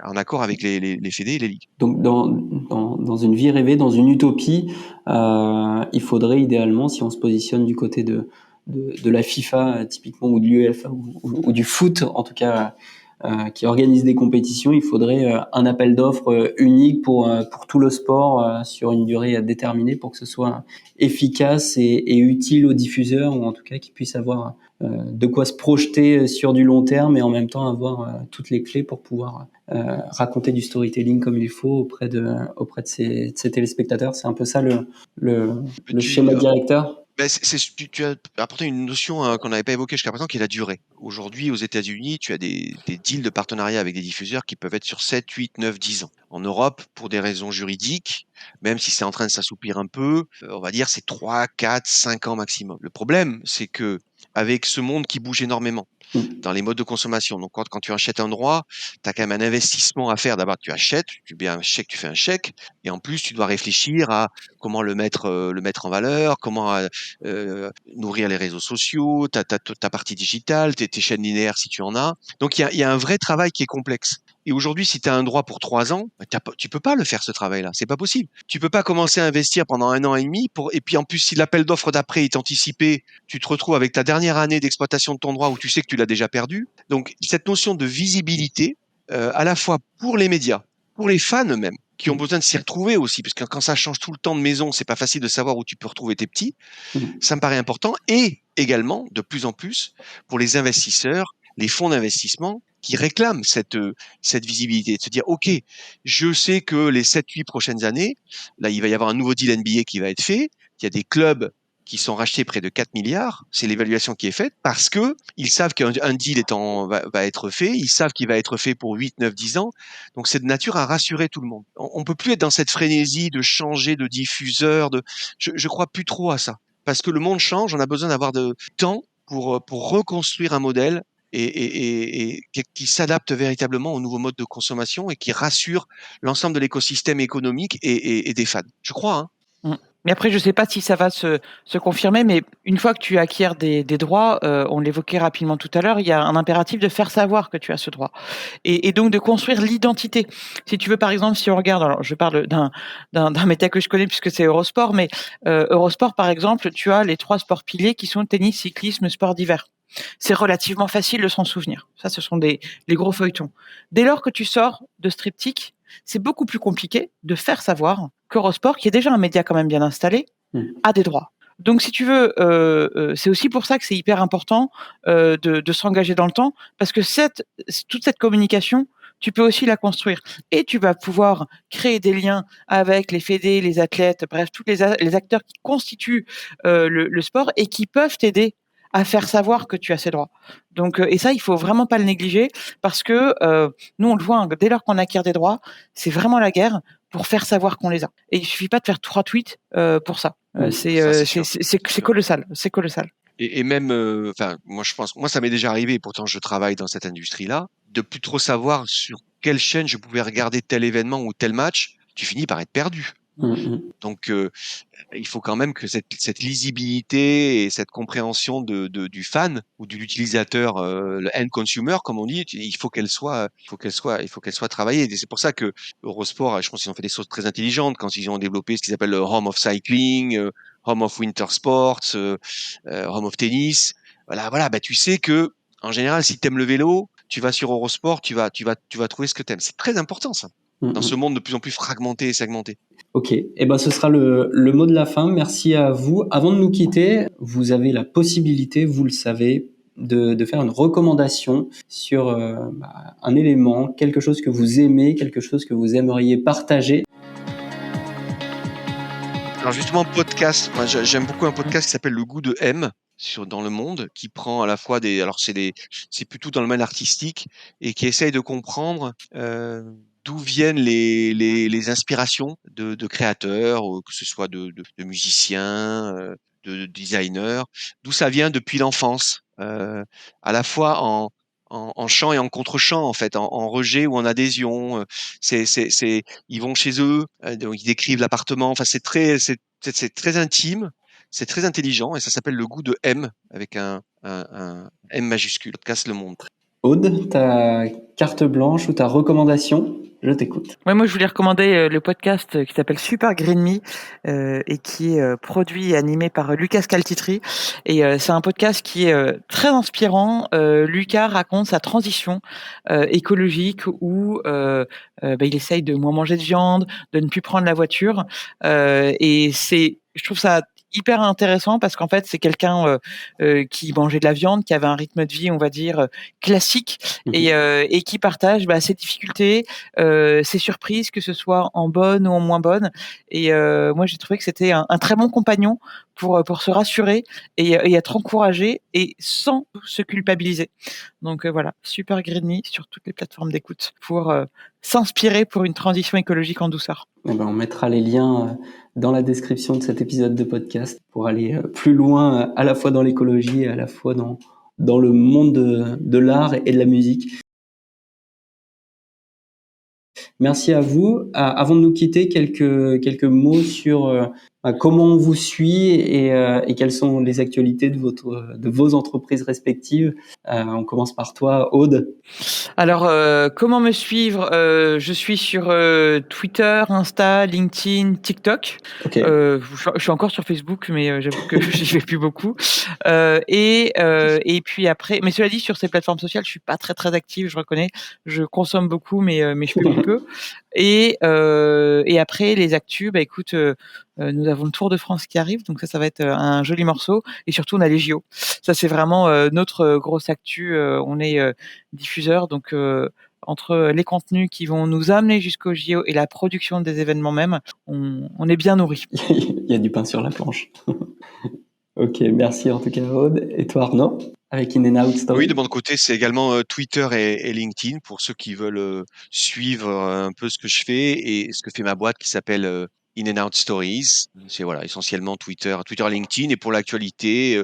en accord avec les fédés et les ligues. Donc, dans une vie rêvée, dans une utopie, il faudrait idéalement, si on se positionne du côté de la FIFA, typiquement, ou de l'UEFA, ou du foot, en tout cas, qui organise des compétitions, il faudrait un appel d'offres unique pour tout le sport sur une durée déterminée pour que ce soit efficace et utile aux diffuseurs, ou en tout cas qu'ils puissent avoir de quoi se projeter sur du long terme et en même temps avoir toutes les clés pour pouvoir raconter du storytelling comme il faut auprès de ces téléspectateurs. C'est un peu ça le schéma directeur. Ben tu as apporté une notion qu'on n'avait pas évoquée jusqu'à présent, qui est la durée. Aujourd'hui, aux États-Unis, tu as des deals de partenariat avec des diffuseurs qui peuvent être sur 7, 8, 9, 10 ans. En Europe, pour des raisons juridiques, même si c'est en train de s'assouplir un peu, on va dire c'est 3, 4, 5 ans maximum. Le problème, c'est que avec ce monde qui bouge énormément dans les modes de consommation, donc quand tu achètes un droit, tu as quand même un investissement à faire. D'abord, tu achètes, tu fais un chèque, et en plus, tu dois réfléchir à comment le mettre en valeur, comment nourrir les réseaux sociaux, ta partie digitale, tes chaînes linéaires si tu en as. Donc il y a un vrai travail qui est complexe. Et aujourd'hui, si tu as un droit pour 3 ans, tu peux pas le faire ce travail-là. C'est pas possible. Tu peux pas commencer à investir pendant 1 an et demi et puis en plus, si l'appel d'offres d'après est anticipé, tu te retrouves avec ta dernière année d'exploitation de ton droit où tu sais que tu l'as déjà perdu. Donc cette notion de visibilité, à la fois pour les médias, pour les fans eux-mêmes, qui ont besoin de s'y retrouver aussi, parce que quand ça change tout le temps de maison, c'est pas facile de savoir où tu peux retrouver tes petits. Ça me paraît important. Et également, de plus en plus, pour les investisseurs, les fonds d'investissement qui réclament cette visibilité, de se dire, OK, je sais que les 7-8 prochaines années, là, il va y avoir un nouveau deal NBA qui va être fait. Il y a des clubs qui sont rachetés près de 4 milliards. C'est l'évaluation qui est faite parce que ils savent qu'un deal va être fait. Ils savent qu'il va être fait pour 8, 9, 10 ans. Donc, c'est de nature à rassurer tout le monde. On peut plus être dans cette frénésie de changer de diffuseur. Je crois plus trop à ça. Parce que le monde change, on a besoin d'avoir de temps pour reconstruire un modèle et qui s'adapte véritablement au nouveau mode de consommation et qui rassure l'ensemble de l'écosystème économique et des fans. Je crois, hein. Mais après, je sais pas si ça va se confirmer, mais une fois que tu acquiers des droits, on l'évoquait rapidement tout à l'heure, il y a un impératif de faire savoir que tu as ce droit et donc de construire l'identité. Si tu veux, par exemple, si on regarde, alors je parle d'un média que je connais puisque c'est Eurosport, mais Eurosport, par exemple, tu as les 3 sports piliers qui sont tennis, cyclisme, sport d'hiver. C'est relativement facile de s'en souvenir. Ça, ce sont les gros feuilletons. Dès lors que tu sors de Striptease, c'est beaucoup plus compliqué de faire savoir qu'Eurosport, qui est déjà un média quand même bien installé, a des droits. Donc, si tu veux, c'est aussi pour ça que c'est hyper important de s'engager dans le temps, parce que toute cette communication, tu peux aussi la construire. Et tu vas pouvoir créer des liens avec les fédés, les athlètes, bref, tous les acteurs qui constituent le sport et qui peuvent t'aider à faire savoir que tu as ces droits. Donc, et ça, il faut vraiment pas le négliger parce que nous, on le voit, dès lors qu'on acquiert des droits, c'est vraiment la guerre pour faire savoir qu'on les a. Et il suffit pas de faire 3 tweets pour ça. C'est colossal, c'est colossal. Et même, enfin, moi, ça m'est déjà arrivé. Pourtant, je travaille dans cette industrie-là, de plus trop savoir sur quelle chaîne je pouvais regarder tel événement ou tel match. Tu finis par être perdu. Donc, il faut quand même que cette lisibilité et cette compréhension du fan ou de l'utilisateur, le end consumer, comme on dit, il faut qu'elle soit travaillée. Et c'est pour ça que Eurosport, je pense qu'ils ont fait des choses très intelligentes quand ils ont développé ce qu'ils appellent le Home of Cycling, Home of Winter Sports, Home of Tennis. Voilà, bah tu sais que en général, si t'aimes le vélo, tu vas sur Eurosport, tu vas trouver ce que t'aimes. C'est très important ça, dans ce monde de plus en plus fragmenté et segmenté. Ok, et ben ce sera le mot de la fin. Merci à vous. Avant de nous quitter, vous avez la possibilité, vous le savez, de faire une recommandation sur un élément, quelque chose que vous aimez, quelque chose que vous aimeriez partager. Alors justement, podcast, moi, j'aime beaucoup un podcast qui s'appelle Le Goût de M dans le monde, qui prend à la fois c'est plutôt dans le domaine artistique et qui essaye de comprendre d'où viennent les inspirations de créateurs, que ce soit de musiciens, de designers, d'où ça vient depuis l'enfance, à la fois en chant et en contre-chant, en fait, en rejet ou en adhésion. Ils vont chez eux, donc ils décrivent l'appartement. Enfin, c'est très intime, c'est très intelligent et ça s'appelle Le goût de M avec un M majuscule. Podcast Le Monde. Aude, ta carte blanche ou ta recommandation, je t'écoute. Ouais, moi je voulais recommander le podcast qui s'appelle Super Green Me et qui est produit et animé par Lucas Caltitri. Et c'est un podcast qui est très inspirant. Lucas raconte sa transition écologique où il essaye de moins manger de viande, de ne plus prendre la voiture. Et je trouve ça hyper intéressant parce qu'en fait c'est quelqu'un qui mangeait de la viande, qui avait un rythme de vie on va dire classique et qui partage ses difficultés, ses surprises, que ce soit en bonne ou en moins bonne. Et moi j'ai trouvé que c'était un très bon compagnon pour se rassurer et être encouragé et sans se culpabiliser. Donc voilà, Super Green Me sur toutes les plateformes d'écoute pour s'inspirer pour une transition écologique en douceur. Eh ben, on mettra les liens dans la description de cet épisode de podcast pour aller plus loin à la fois dans l'écologie et à la fois dans le monde de l'art et de la musique. Merci à vous. Avant de nous quitter, quelques mots sur comment on vous suit et quelles sont les actualités de vos entreprises respectives. On commence par toi, Aude. Alors, comment me suivre? Je suis sur Twitter, Insta, LinkedIn, TikTok. Okay. Je suis encore sur Facebook, mais j'avoue que j'y vais plus beaucoup. Et puis après, mais cela dit, sur ces plateformes sociales, je suis pas très très active, je reconnais. Je consomme beaucoup, mais je publie peu. Et après les actus, écoute, nous avons le Tour de France qui arrive, donc ça va être un joli morceau. Et surtout, on a les JO. Ça, c'est vraiment notre grosse actu. On est diffuseur, donc entre les contenus qui vont nous amener jusqu'au JO et la production des événements même, on est bien nourris. Il y a du pain sur la planche. Ok, merci en tout cas Aude. Et toi Arnaud, avec In and Out Story? Oui, de mon côté, c'est également Twitter et LinkedIn pour ceux qui veulent suivre un peu ce que je fais et ce que fait ma boîte qui s'appelle In and Out Stories. C'est voilà, essentiellement Twitter, LinkedIn. Et pour l'actualité,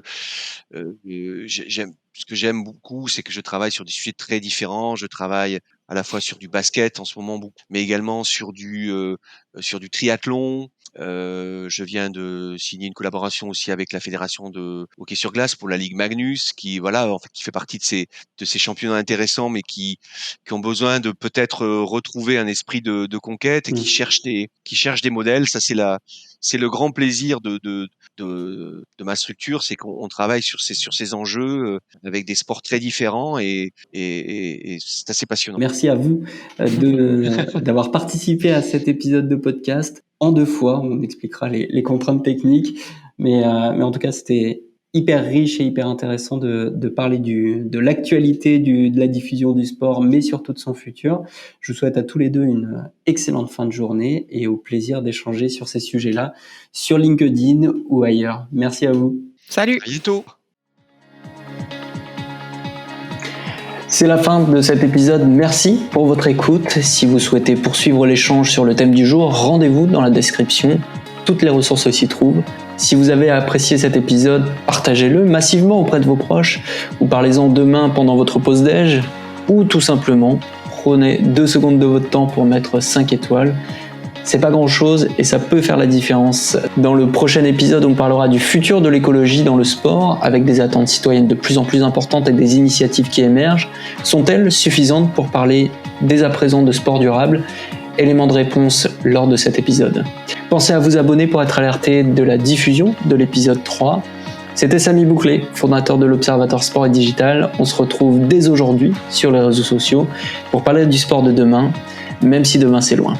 ce que j'aime beaucoup, c'est que je travaille sur des sujets très différents. Je travaille à la fois sur du basket en ce moment, mais également sur du triathlon. Je viens de signer une collaboration aussi avec la fédération de hockey sur glace pour la Ligue Magnus, qui voilà, en fait, qui fait partie de ces championnats intéressants, mais qui ont besoin de peut-être retrouver un esprit de conquête et qui cherchent des modèles. Ça, c'est le grand plaisir de ma structure, c'est qu'on travaille sur ces enjeux avec des sports très différents et c'est assez passionnant. Merci à vous d'avoir participé à cet épisode de podcast en 2 fois. On expliquera les contraintes techniques, mais en tout cas, c'était hyper riche et hyper intéressant de parler de l'actualité de la diffusion du sport, mais surtout de son futur. Je vous souhaite à tous les deux une excellente fin de journée et au plaisir d'échanger sur ces sujets-là sur LinkedIn ou ailleurs. Merci à vous. Salut. À bientôt. C'est la fin de cet épisode. Merci pour votre écoute. Si vous souhaitez poursuivre l'échange sur le thème du jour, rendez-vous dans la description. Toutes les ressources s'y trouvent. Si vous avez apprécié cet épisode, partagez-le massivement auprès de vos proches ou parlez-en demain pendant votre pause déj ou tout simplement prenez 2 secondes de votre temps pour mettre 5 étoiles. C'est pas grand chose et ça peut faire la différence. Dans le prochain épisode, on parlera du futur de l'écologie dans le sport avec des attentes citoyennes de plus en plus importantes et des initiatives qui émergent. Sont-elles suffisantes pour parler dès à présent de sport durable ? Élément de réponse lors de cet épisode. Pensez à vous abonner pour être alerté de la diffusion de l'épisode 3. C'était Samy Bouclé, fondateur de l'Observatoire Sport et Digital. On se retrouve dès aujourd'hui sur les réseaux sociaux pour parler du sport de demain, même si demain c'est loin.